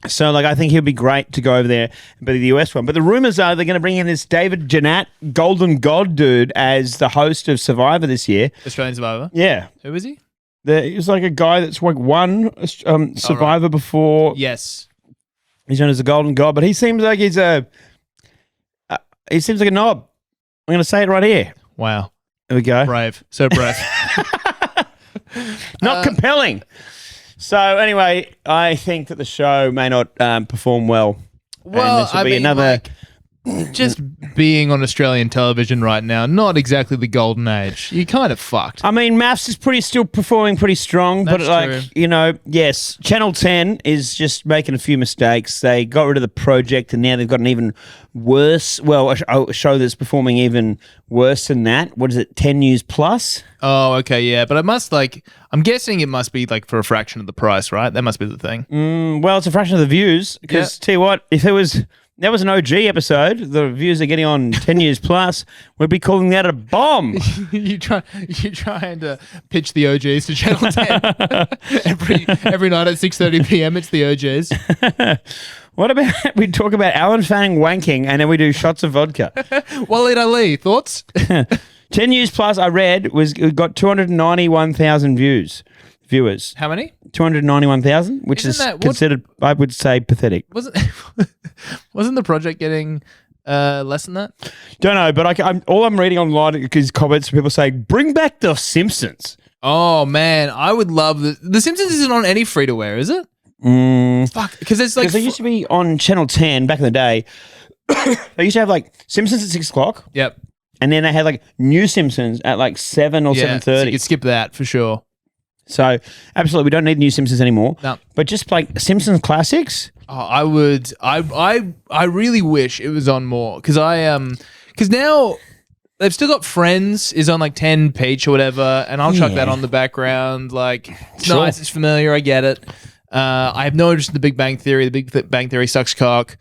So, like, I think he'll be great to go over there and be the US one. But the rumors are they're going to bring in this David Jannat, Golden God dude, as the host of Survivor this year. Australian Survivor? Yeah. Who is he? He's like a guy that's like won Survivor before. Yes. He's known as the Golden God, but he seems like he seems like a knob. I'm going to say it right here. Wow. There we go. Brave. So brave. Not compelling. So anyway, I think that the show may not perform well. Well, and this will be another. Just being on Australian television right now, not exactly the golden age. You're kind of fucked. I mean, MAFS is still performing pretty strong, That's but like true. Yes, Channel 10 is just making a few mistakes. They got rid of the project, and now they've got an even worse. Well, a show that's performing even worse than that. What is it? 10 News Plus. Oh, okay, yeah, but I'm guessing it must be like for a fraction of the price, right? That must be the thing. Well, it's a fraction of the views. Because tell you what, if that was an OG episode, the views they're getting on 10 Years Plus, we'd be calling that a bomb. You're trying to pitch the OGs to Channel 10 every night at 6:30 p.m. It's the OGs. What about we talk about Alan Fanning wanking and then we do shots of vodka? Waleed Ali, thoughts? 10 News Plus, I read, got 291,000 viewers. How many? 291,000, which is considered, I would say, pathetic. Wasn't the project getting less than that? Don't know, but all I'm reading online is comments from people saying, bring back The Simpsons. Oh, man. I would love The Simpsons isn't on any free-to-wear, is it? Fuck. Because it's like... Because they used to be on Channel 10 back in the day. They used to have like Simpsons at 6 o'clock. Yep. And then they had like New Simpsons at like 7 or 7:30. So you could skip that for sure. So absolutely, we don't need New Simpsons anymore. No. But just like Simpsons classics. Oh, I would. I really wish it was on more because because now they've still got Friends is on like 10 peach or whatever, and I'll chuck that on the background. Like it's nice, it's familiar, I get it. I have no interest in The Big Bang Theory. The Big Bang Theory sucks cock.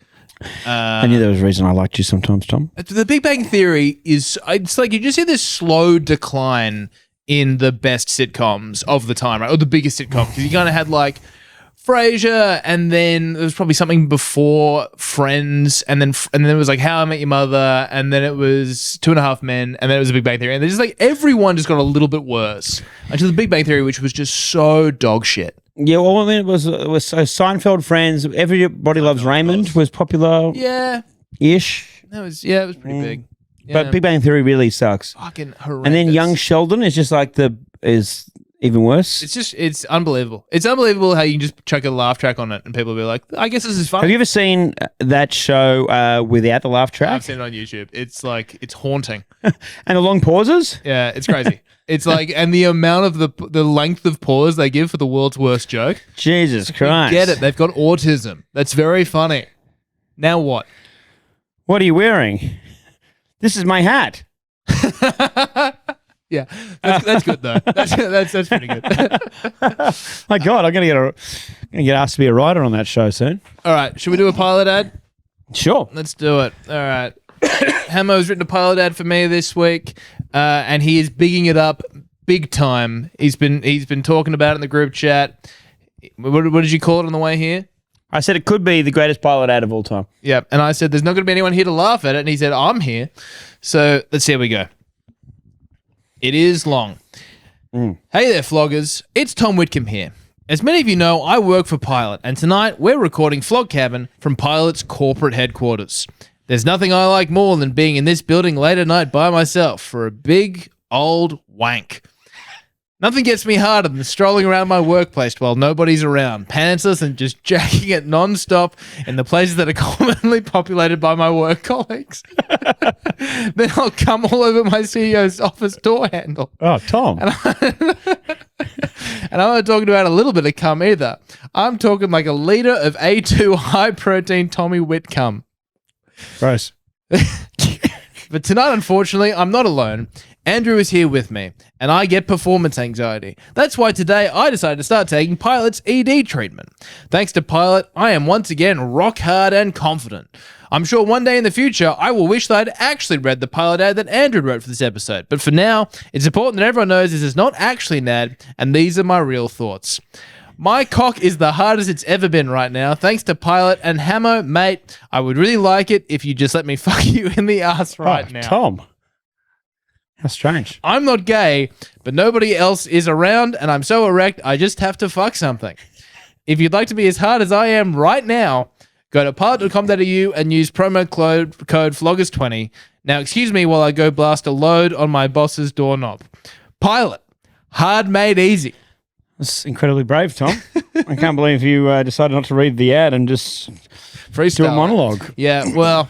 I knew there was a reason I liked you sometimes, Tom. The Big Bang Theory it's like you just see this slow decline in the best sitcoms of the time, right? Or the biggest sitcom. Because you kind of had like Frasier, and then there was probably something before Friends, and then it was like How I Met Your Mother, and then it was Two and a Half Men, and then it was The Big Bang Theory. And there's just like everyone just got a little bit worse until The Big Bang Theory, which was just so dog shit. Yeah, well, I mean, it was Seinfeld, Friends, Everybody Loves Raymond was popular. Yeah. Ish. It was pretty big. Yeah. But Big Bang Theory really sucks. Fucking horrendous. And then Young Sheldon is just like is even worse. It's unbelievable. It's unbelievable how you can just chuck a laugh track on it and people will be like, I guess this is fun. Have you ever seen that show without the laugh track? I've seen it on YouTube. It's like, it's haunting. And the long pauses? Yeah, it's crazy. It's like, and the amount of the length of pause they give for the world's worst joke. Jesus Christ. Get it. They've got autism. That's very funny. Now what? What are you wearing? This is my hat. Yeah, that's good though. That's pretty good. My God, I'm gonna get asked to be a writer on that show soon. All right, should we do a pilot ad? Sure, let's do it. All right, Hamo's written a pilot ad for me this week, and he is bigging it up big time. He's been talking about it in the group chat. What did you call it on the way here? I said it could be the greatest pilot ad of all time. Yep, and I said there's not going to be anyone here to laugh at it, and he said I'm here. So let's see how we go. It is long. Hey there, floggers. It's Tom Witcombe here. As many of you know, I work for Pilot, and tonight we're recording Flog Cabin from Pilot's corporate headquarters. There's nothing I like more than being in this building late at night by myself for a big, old wank. Nothing gets me harder than strolling around my workplace while nobody's around, pantsless and just jacking it non-stop in the places that are commonly populated by my work colleagues. Then I'll come all over my CEO's office door handle. Oh, Tom. And I'm not talking about a little bit of cum either. I'm talking like a liter of A2 high-protein Tommy Witcombe. Gross. But tonight, unfortunately, I'm not alone. Andrew is here with me, and I get performance anxiety. That's why today I decided to start taking Pilot's ED treatment. Thanks to Pilot, I am once again rock hard and confident. I'm sure one day in the future, I will wish that I'd actually read the Pilot ad that Andrew wrote for this episode. But for now, it's important that everyone knows this is not actually an ad, and these are my real thoughts. My cock is the hardest it's ever been right now, thanks to Pilot and Hamo, mate. I would really like it if you just let me fuck you in the ass right now. Tom. How strange. I'm not gay, but nobody else is around, and I'm so erect, I just have to fuck something. If you'd like to be as hard as I am right now, go to pilot.com.au and use promo code floggers20. Now, excuse me while I go blast a load on my boss's doorknob. Pilot. Hard made easy. That's incredibly brave, Tom. I can't believe you decided not to read the ad and just freestyle do a monologue. Yeah, well...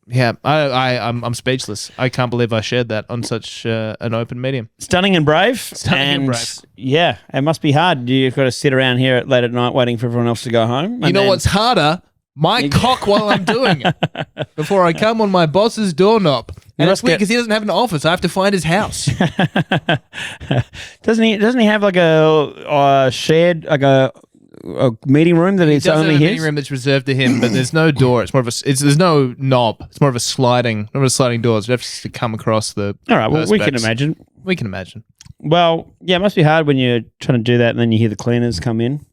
Yeah, I'm speechless. I can't believe I shared that on such an open medium. Stunning and brave. Stunning and brave. Yeah, it must be hard. You've got to sit around here late at night waiting for everyone else to go home. You know what's harder? My cock while I'm doing it. Before I come on my boss's doorknob. And it's weird because he doesn't have an office. I have to find his house. Doesn't he have like a shared, like a meeting room that it's only his? Meeting room that's reserved to him, but there's no door. It's more of a. There's no knob. It's more of a sliding. Not a sliding door. So you have to come across the. All right. Well, we can imagine. We can imagine. Well, yeah, it must be hard when you're trying to do that, and then you hear the cleaners come in.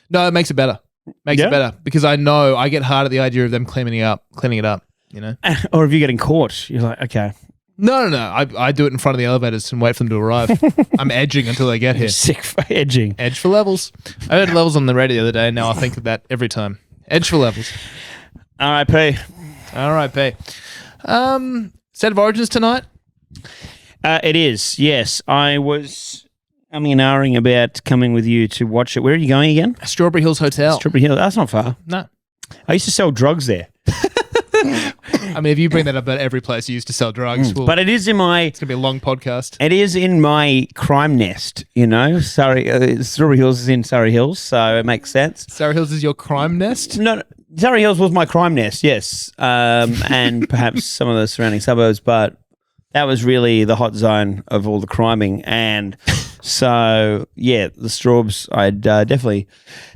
No, it makes it better. Makes it better because I know I get hard at the idea of them cleaning it up. You know. Or if you're getting caught, you're like, okay. No. I do it in front of the elevators and wait for them to arrive. I'm edging until they get here. Sick for edging. Edge for levels. I heard levels on the radio the other day. Now I think of that every time. Edge for levels. R.I.P. R.I.P. State of Origins tonight? It is, yes. I was umming and ahhing about coming with you to watch it. Where are you going again? Strawberry Hills Hotel. Strawberry Hills. That's not far. No. I used to sell drugs there. I mean, if you bring that up at every place you used to sell drugs, but it is in my. It's gonna be a long podcast. It is in my crime nest, you know. Strawberry Hills is in Surrey Hills, so it makes sense. Surrey Hills is your crime nest? No, Surrey Hills was my crime nest, yes, and perhaps some of the surrounding suburbs, but that was really the hot zone of all the criming, and so yeah, the Straubs. I'd definitely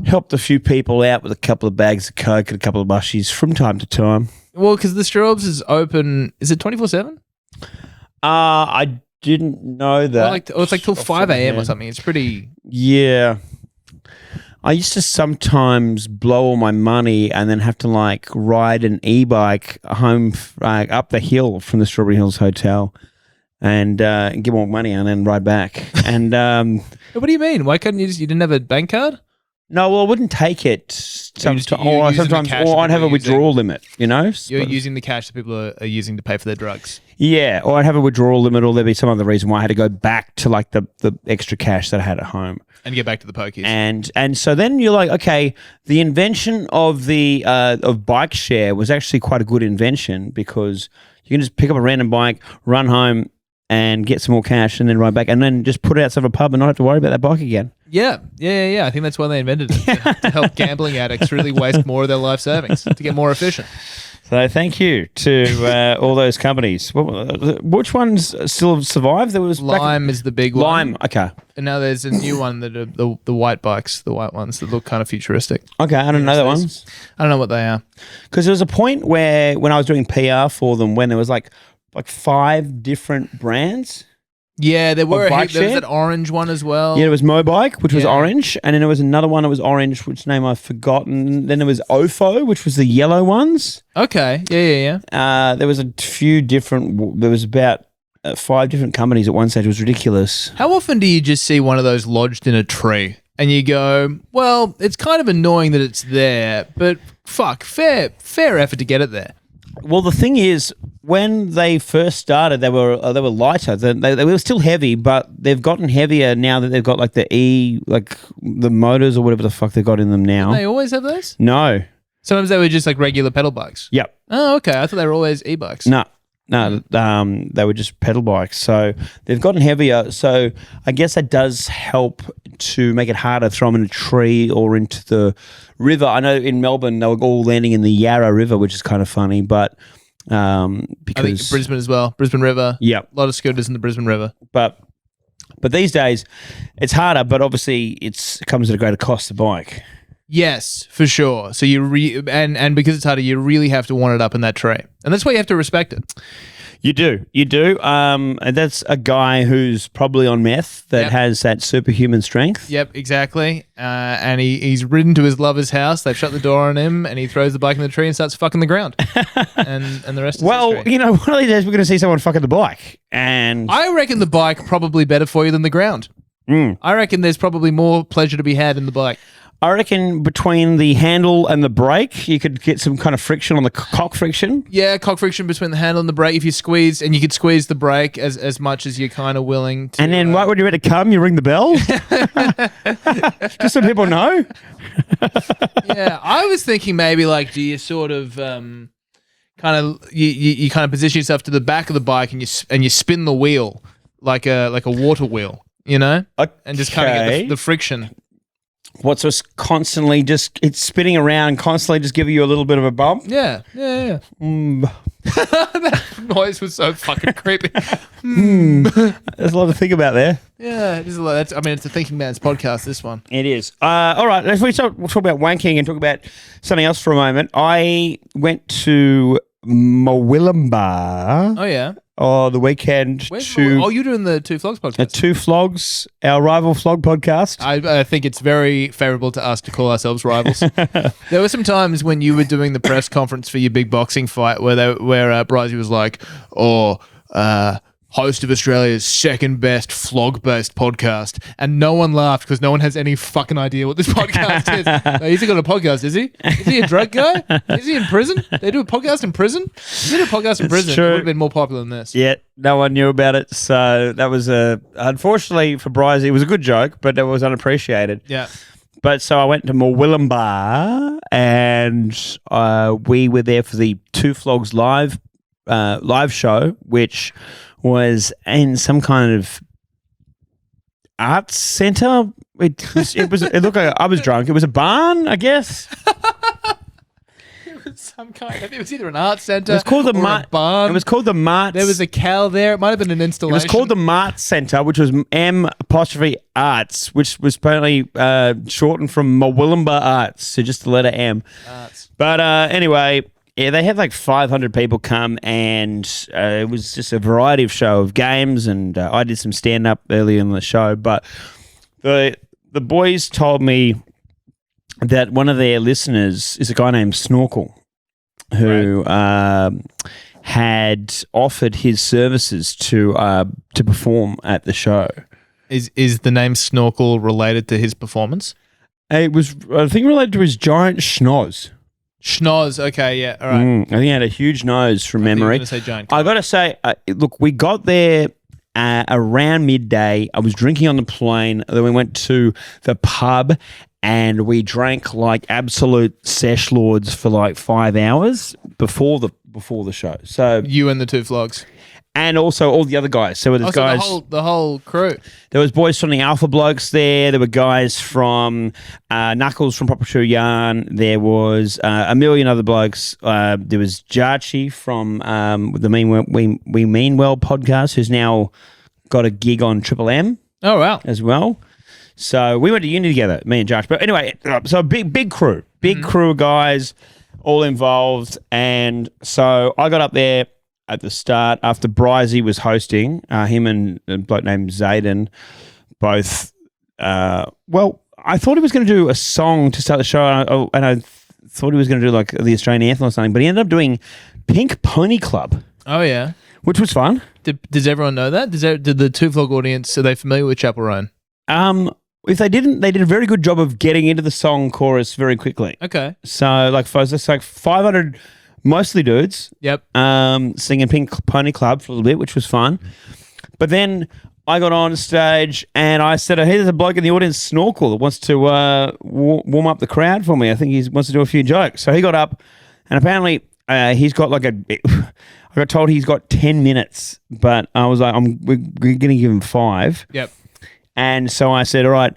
helped a few people out with a couple of bags of coke and a couple of mushies from time to time. Well, because the Straubs is open. Is it 24/7? I didn't know that. It's like till 5 a.m. or something. It's pretty. Yeah. I used to sometimes blow all my money and then have to like ride an e-bike home up the hill from the Strawberry Hills Hotel and get more money and then ride back. And what do you mean? Why couldn't you you didn't have a bank card? No, well, I wouldn't take it sometimes, or I'd have a withdrawal limit, you know? You're using the cash that people are using to pay for their drugs. Yeah, or I'd have a withdrawal limit, or there'd be some other reason why I had to go back to like the extra cash that I had at home. And get back to the pokies. And so then you're like, okay, the invention of the of bike share was actually quite a good invention because you can just pick up a random bike, run home, and get some more cash and then ride back and then just put it outside of a pub and not have to worry about that bike again. Yeah. I think that's why they invented it, to help gambling addicts really waste more of their life savings, to get more efficient. So thank you to all those companies. Which ones still survive? There was Lime is the big one. Lime, okay. And now there's a new one that are the white bikes, the white ones that look kind of futuristic. Okay, I don't know that one. I don't know what they are. Because there was a point where when I was doing PR for them when there was like 5 different brands. Yeah, there were. There was that orange one as well. Yeah, there was Mobike, which was orange, and then there was another one that was orange, which name I've forgotten. Then there was Ofo, which was the yellow ones. Okay, yeah. There was a few different. There was about 5 different companies at one stage. It was ridiculous. How often do you just see one of those lodged in a tree, and you go, "Well, it's kind of annoying that it's there, but fuck, fair effort to get it there." Well, the thing is, when they first started, they were lighter. They were still heavy, but they've gotten heavier now that they've got like the motors or whatever the fuck they got in them now. Didn't they always have those? No. Sometimes they were just like regular pedal bikes. Yep. Oh, okay. I thought they were always e-bikes. No, they were just pedal bikes. So they've gotten heavier. So I guess that does help to make it harder to throw them in a tree or into the river. I know in Melbourne they were all landing in the Yarra River, which is kind of funny, but because I think Brisbane as well. Brisbane River. Yeah. A lot of scooters in the Brisbane River. But these days it's harder, but obviously it comes at a greater cost to bike. Yes, for sure. So and because it's harder, you really have to want it up in that tree. And that's why you have to respect it. You do. And that's a guy who's probably on meth that has that superhuman strength. Yep, exactly. And he's ridden to his lover's house. They've shut the door on him, and he throws the bike in the tree and starts fucking the ground. and the rest. Well, history. you know, one of these days we're going to see someone fucking the bike, and I reckon the bike probably better for you than the ground. I reckon there's probably more pleasure to be had in the bike. I reckon between the handle and the brake, you could get some kind of friction on the cock friction. Yeah, cock friction between the handle and the brake. If you squeeze, and you could squeeze the brake as much as you're kind of willing to. And then right when you're ready to come, you ring the bell. Just so people know. Yeah, I was thinking maybe like, do you sort of kind of you kind of position yourself to the back of the bike and you spin the wheel like a water wheel, you know, and just kind of get the friction. What's just constantly it's spinning around, constantly just giving you a little bit of a bump? Yeah. That noise was so fucking creepy. There's a lot to think about there. Yeah, there's a lot. It's a thinking man's podcast, this one. It is. All right, we'll talk about wanking and talk about something else for a moment. I went to Muggleton. Oh, yeah. The weekend you're doing the Two Flogs podcast. Two Flogs, our rival Flog podcast. I think it's very favourable to us to call ourselves rivals. There were some times when you were doing the press conference for your big boxing fight where Brizzy was like, host of Australia's second best flog-based podcast, and no one laughed because no one has any fucking idea what this podcast is. No, he's got a podcast, is he? Is he a drug guy? Is he in prison? They do a podcast in prison? If he did a podcast in prison, true. It would have been more popular than this. Yeah, no one knew about it, so that was unfortunately for Brizzy, it was a good joke, but it was unappreciated. Yeah. But so I went to Muggleton and we were there for the Two Flogs live show, which was in some kind of arts center. It looked like I was drunk. It was a barn, I guess. It was some kind of. It was either an art center. It was called the Mart barn. It was called the Mart. There was a cow there. It might have been an installation. It was called the Mart Center, which was M''Arts, which was apparently shortened from Muggleton Arts, so just the letter M. Arts. But anyway. Yeah, they had like 500 people come, and it was just a variety of show of games, and I did some stand-up early in the show, but the boys told me that one of their listeners is a guy named Snorkel, who had offered his services to perform at the show. Is the name Snorkel related to his performance? It was, I think, related to his giant schnoz. Schnoz, okay, yeah, all right. I think he had a huge nose from memory. I got to say, look, we got there around midday. I was drinking on the plane. Then we went to the pub and we drank like absolute sesh lords for like 5 hours before the show. So you and the Two Flogs. And also all the other guys. So there's guys. The whole crew. There was boys from the Alpha Blokes there. There were guys from Knuckles from Proper True Yarn. There was a million other blokes. There was Jarchi from the We Mean Well podcast, who's now got a gig on Triple M. Oh, wow. As well. So we went to uni together, me and Josh. But anyway, so a big crew. Big crew of guys all involved. And so I got up there at the start, after Brizzy was hosting, him and a bloke named Zayden, both, I thought he was going to do a song to start the show, and I thought he was going to do like the Australian anthem or something, but he ended up doing Pink Pony Club. Oh, yeah. Which was fun. Does everyone know that? Did the Two Flog audience, are they familiar with Chapel Roan? If they didn't, they did a very good job of getting into the song chorus very quickly. Okay. So, like, for us, it's like 500 mostly dudes. Yep. Singing Pink Pony Club for a little bit, which was fun. But then I got on stage and I said, hey, there's a bloke in the audience, Snorkel, that wants to warm up the crowd for me. I think he wants to do a few jokes. So he got up and apparently he's got like I got told he's got 10 minutes, but I was like, we're going to give him 5. Yep. And so I said, all right,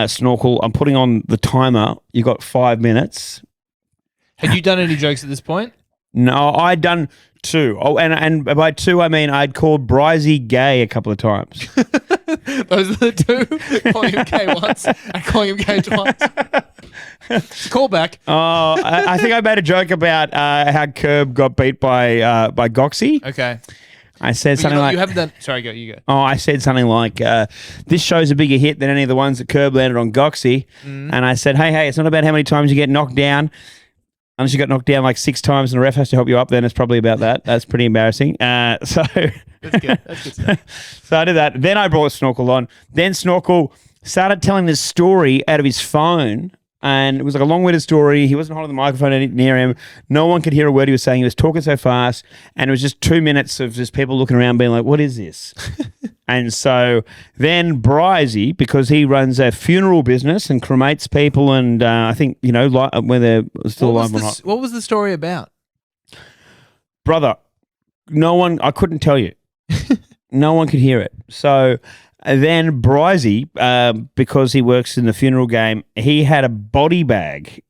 Snorkel, I'm putting on the timer. You got 5 minutes. Had you done any jokes at this point? No, I'd done 2. Oh, and by 2, I mean I'd called Brizey gay a couple of times. Those are the 2? Calling him gay once and calling him gay twice. Callback. Oh, I think I made a joke about how Curb got beat by Goxie. Okay. I said something like... You haven't done... Sorry, you go. Oh, I said something like, this show's a bigger hit than any of the ones that Curb landed on Goxie. And I said, hey, it's not about how many times you get knocked down. Unless you got knocked down like 6 times and the ref has to help you up, then it's probably about that. That's pretty embarrassing. That's good. That's good stuff. So I did that. Then I brought Snorkel on. Then Snorkel started telling this story out of his phone. And it was like a long-winded story. He wasn't holding the microphone near him. No one could hear a word he was saying. He was talking so fast. And it was just 2 minutes of just people looking around being like, what is this? And so then Brizey, because he runs a funeral business and cremates people and I think, when they're still alive or not. What was the story about? Brother, I couldn't tell you. No one could hear it. So... And then Brizey, because he works in the funeral game, he had a body bag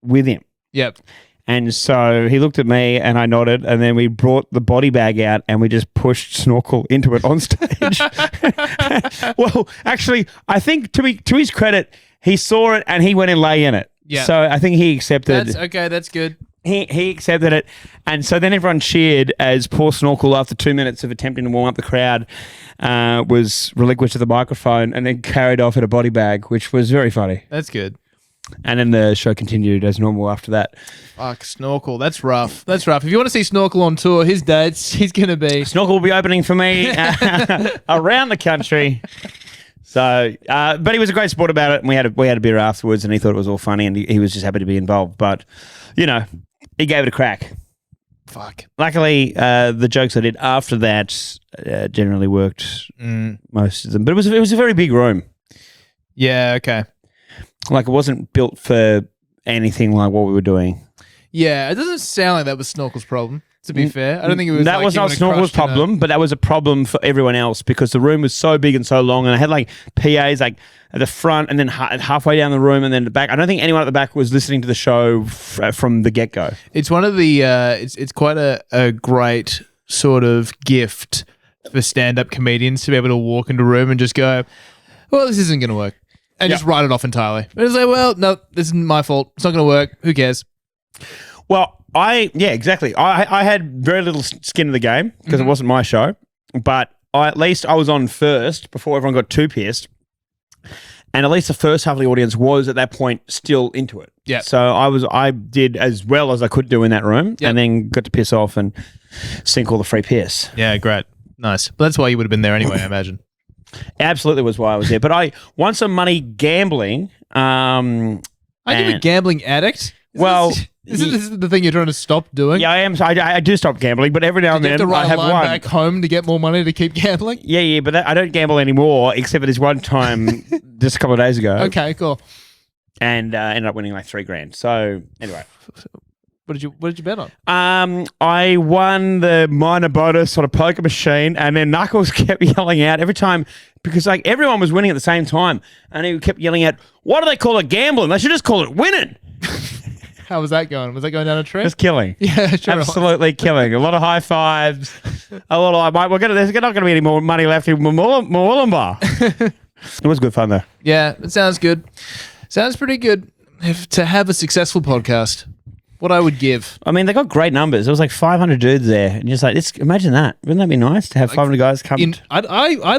with him. Yep. And so he looked at me and I nodded, and then we brought the body bag out and we just pushed Snorkel into it on stage. Well, actually, I think to his credit, he saw it and he went and lay in it. Yeah. So I think he accepted. That's good. He accepted it. And so then everyone cheered as poor Snorkel, after 2 minutes of attempting to warm up the crowd, was relinquished to the microphone and then carried off in a body bag, which was very funny. That's good. And then the show continued as normal after that. Fuck, Snorkel. That's rough. That's rough. If you want to see Snorkel on tour, his dates, he's going to be... Snorkel will be opening for me around the country. So, but he was a great sport about it, and we had a beer afterwards, and he thought it was all funny, and he was just happy to be involved. But, he gave it a crack. Fuck. Luckily, the jokes I did after that generally worked, most of them. But it was a very big room. Yeah, okay. Like, it wasn't built for anything like what we were doing. Yeah, it doesn't sound like that was Snorkel's problem, to be fair. I don't think it was that was not Snorkel's problem, but that was a problem for everyone else because the room was so big and so long, and I had like PAs like at the front and then halfway down the room and then the back. I don't think anyone at the back was listening to the show from the get-go. It's one of the it's quite a great sort of gift for stand-up comedians to be able to walk into a room and just go, well, this isn't going to work. And just write it off entirely. But it's like, well, no, this isn't my fault. It's not going to work. Who cares? Well, exactly. I had very little skin in the game because it wasn't my show, but at least I was on first before everyone got too pissed. And at least the first half of the audience was at that point still into it. Yeah. So I did as well as I could do in that room and then got to piss off and sink all the free piss. Yeah, great. Nice. But that's why you would have been there anyway, I imagine. Absolutely was why I was there. But I won some money gambling. Are you a gambling addict? Is this the thing you're trying to stop doing? Yeah, I am. I do stop gambling, but every now and then I have one. Back home to get more money to keep gambling? Yeah, but I don't gamble anymore, except for this one time just a couple of days ago. Okay, cool. And ended up winning like $3,000. So anyway. What did you bet on? I won the minor bonus on a poker machine, and then Knuckles kept yelling out every time because like everyone was winning at the same time, and he kept yelling out, "Why do they call it gambling? They should just call it winning." How was that going? Was that going down a tree? Just killing. Yeah, sure. Absolutely killing. A lot of high fives. A lot of there's not going to be any more money left in Moolumbar. It was good fun though. Yeah, it sounds good. Sounds pretty good. To have a successful podcast. What I would give. I mean, they got great numbers. There was like 500 dudes there, and you're just like, imagine that. Wouldn't that be nice to have 500 guys come? I'd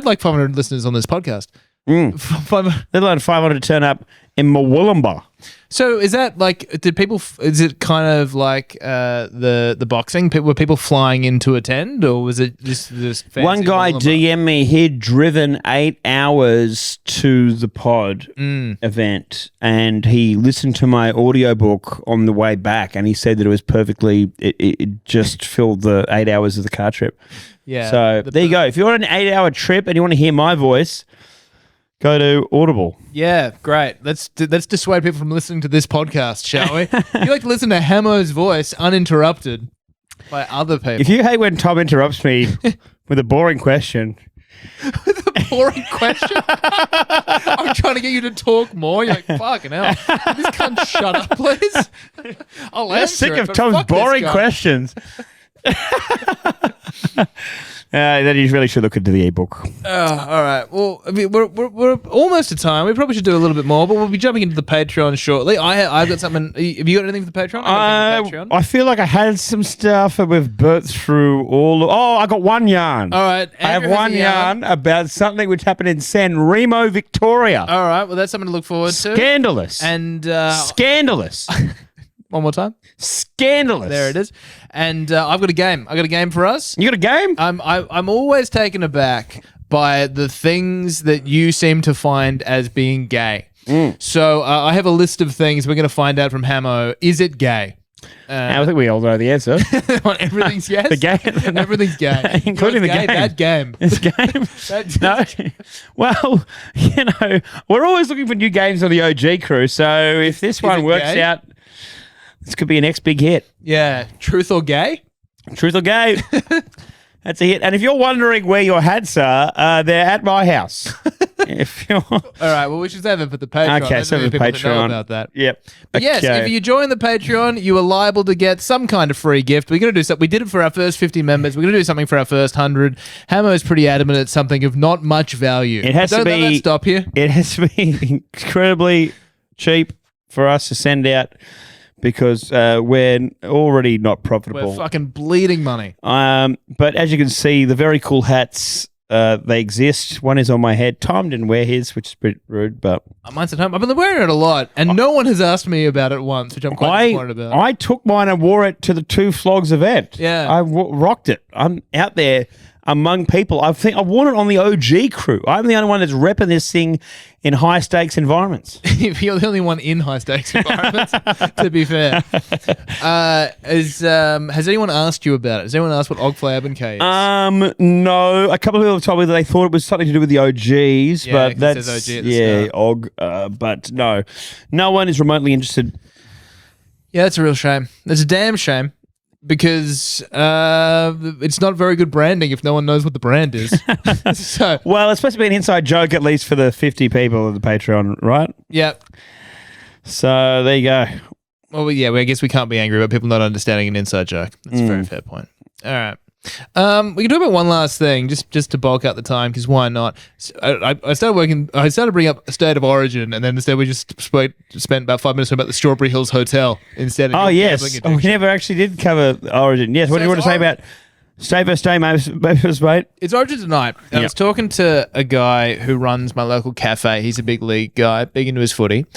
like 500 listeners on this podcast. Let alone 500 to turn up in Murwillumbah. So is that like, is it kind of like the boxing? Were people flying in to attend, or was it just this fancy One guy DM'd me, he'd driven 8 hours to the pod event, and he listened to my audiobook on the way back, and he said that it was perfectly, it just filled the 8 hours of the car trip. Yeah. So there you go. If you're on an 8-hour trip and you want to hear my voice, go to Audible. Yeah, great. Let's dissuade people from listening to this podcast, shall we? If you like to listen to Hamo's voice uninterrupted by other people. If you hate when Tom interrupts me with a boring question. With a boring question? I'm trying to get you to talk more. You're like, fucking hell. This cunt shut up, please. I'll answer sick it, of but Tom's fuck this boring guy. questions. Then you really should look into the ebook. All right. Well, I mean, we're almost to time. We probably should do a little bit more, but we'll be jumping into the Patreon shortly. I've got something. Have you got anything for the Patreon? I feel like I had some stuff and we've burnt through all. I got one yarn. All right. I have one yarn about something which happened in San Remo, Victoria. All right. Well, that's something to look forward to. Scandalous. And scandalous. One more time. Scandalous. There it is. And I've got a game. I got a game for us. You got a game? I'm always taken aback by the things that you seem to find as being gay. So I have a list of things we're going to find out from Hamo. Is it gay? I think we all know the answer. Everything's yes. The game. Everything's gay, including the game. That game. It's game. No. Well, we're always looking for new games on the OG crew. So if this one works out, this could be an next big hit. Yeah. Truth or gay? Truth or gay. That's a hit. And if you're wondering where your hats are, they're at my house. If you're... All right. Well, we should save it for the Patreon. Okay, so the people Patreon. that know about that. Yep. But yes, if you join the Patreon, you are liable to get some kind of free gift. We're going to do something. We did it for our first 50 members. We're going to do something for our first 100. Hamo is pretty adamant it's something of not much value. It has to be. Don't let that stop you. It has to be incredibly cheap for us to send out. Because we're already not profitable. We're fucking bleeding money. But as you can see, the very cool hats, they exist. One is on my head. Tom didn't wear his, which is a bit rude, but... Mine's at home. I've been wearing it a lot, and no one has asked me about it once, which I'm quite disappointed about. I took mine and wore it to the 2 Flogs event. Yeah. I rocked it. I'm out there among people. I think I've worn it on the OG crew. I'm the only one that's repping this thing in high stakes environments. You're the only one in high stakes environments, to be fair. Has anyone asked you about it? Has anyone asked what Og Flabbenkay is? No. A couple of people have told me that they thought it was something to do with the OGs, but that's it says OG at the start. Og. But no one is remotely interested. Yeah, that's a real shame. That's a damn shame. Because it's not very good branding if no one knows what the brand is. Well, it's supposed to be an inside joke, at least for the 50 people of the Patreon, right? Yeah. So there you go. Well, yeah, I guess we can't be angry about people not understanding an inside joke. That's a very fair point. All right. We can talk about one last thing, just to bulk out the time, because why not? I started bringing up State of Origin, and then instead we just spent about 5 minutes talking about the Strawberry Hills Hotel instead of yes. We never actually did cover Origin. Yes, what do you want to say about Stay First Day, mate? It's Origin tonight. I was talking to a guy who runs my local cafe. He's a big league guy, big into his footy.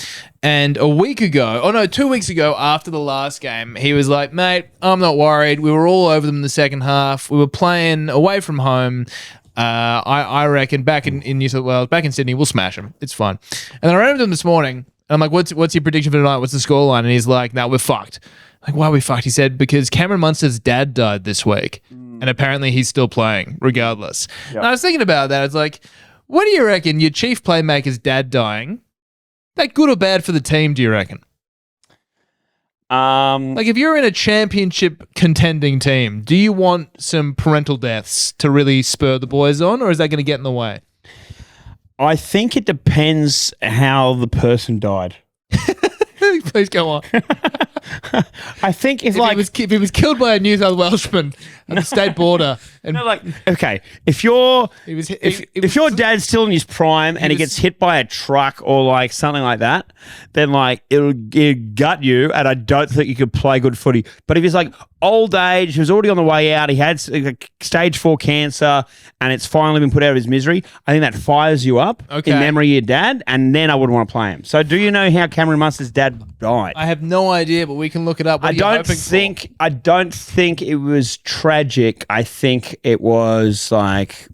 And 2 weeks ago, after the last game, he was like, mate, I'm not worried. We were all over them in the second half. We were playing away from home. I reckon back in New South Wales, back in Sydney, we'll smash them. It's fine. And then I ran into him this morning, and I'm like, what's your prediction for tonight? What's the scoreline? And he's like, no, we're fucked. I'm like, why are we fucked? He said, because Cameron Munster's dad died this week. And apparently he's still playing, regardless. Yep. And I was thinking about that. I was like, what do you reckon your chief playmaker's dad dying? That good or bad for the team, do you reckon? Like if you're in a championship contending team, do you want some parental deaths to really spur the boys on, or is that going to get in the way? I think it depends how the person died. Please go on. I think if he was killed by a New South Welshman, at the state border. And okay, if your dad's still in his prime and he gets hit by a truck or like something like that, then like it'll gut you, and I don't think you could play good footy. But if he's like old age, he was already on the way out, he had stage 4 cancer, and it's finally been put out of his misery, I think that fires you up in memory of your dad, and then I wouldn't want to play him. So do you know how Cameron Munster's dad died? I have no idea, but we can look it up. I don't think it was tragic. I think it was like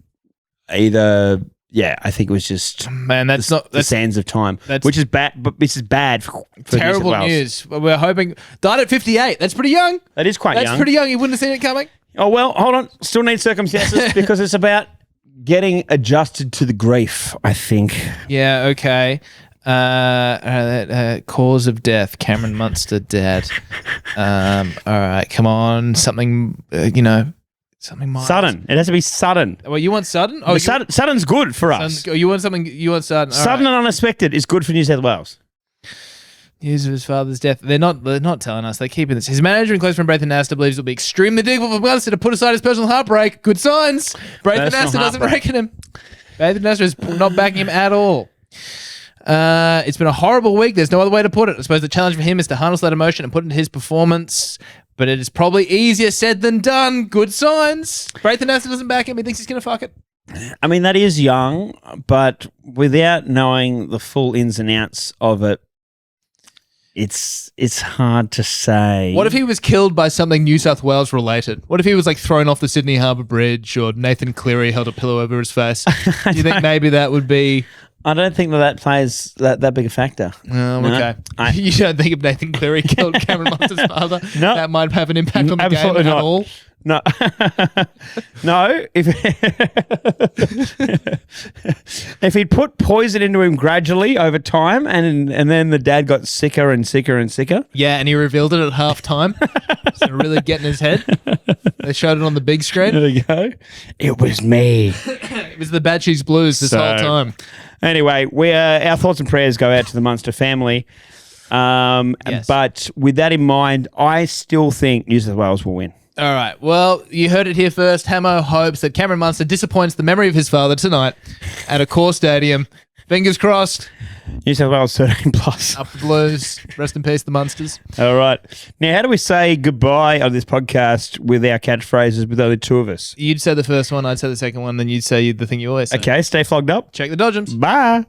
either. Yeah, I think it was just the sands of time, which is bad. But this is bad for terrible news. We're hoping died at 58. That's pretty young. That is quite young. That's pretty young. You wouldn't have seen it coming. Oh well, hold on. Still need circumstances because it's about getting adjusted to the grief, I think. Yeah. Okay. Cause of death: Cameron Munster dead. All right. Come on. Something. Something mild. Sudden. It has to be sudden. Well, you want sudden? Oh, sudden's good for us. You want something? You want sudden? Sudden and unexpected is good for New South Wales. News of his father's death. They're not telling us. They're keeping this. His manager and close friend Braithen Astor believes it will be extremely difficult for Munster to put aside his personal heartbreak. Good signs. Braithen Astor doesn't reckon him. Braithen Astor is not backing him at all. It's been a horrible week. There's no other way to put it. I suppose the challenge for him is to harness that emotion and put it into his performance. But it is probably easier said than done. Good signs. Braithen Astor doesn't back him. He thinks he's going to fuck it. I mean, that is young, but without knowing the full ins and outs of it, it's hard to say. What if he was killed by something New South Wales related? What if he was like thrown off the Sydney Harbour Bridge, or Nathan Cleary held a pillow over his face? Do you think maybe that would be... I don't think that plays that big a factor. Oh, okay. You don't think if Nathan Cleary killed Cameron Munster's father, that might have an impact on the game at all? No. No. If he'd put poison into him gradually over time and then the dad got sicker and sicker and sicker. Yeah, and he revealed it at half time. So really getting his head. They showed it on the big screen. There you go. It was me. It was the Bad Cheese Blues this whole time. Anyway, our thoughts and prayers go out to the Munster family. Yes. But with that in mind, I still think New South Wales will win. All right. Well, you heard it here first. Hamo hopes that Cameron Munster disappoints the memory of his father tonight at a core stadium. Fingers crossed. New South Wales 13 plus. Up the Blues. Rest in peace, the Munsters. All right. Now, how do we say goodbye on this podcast with our catchphrases with only two of us? You'd say the first one, I'd say the second one, then you'd say the thing you always say. Okay, stay flogged up. Check the dodgems. Bye.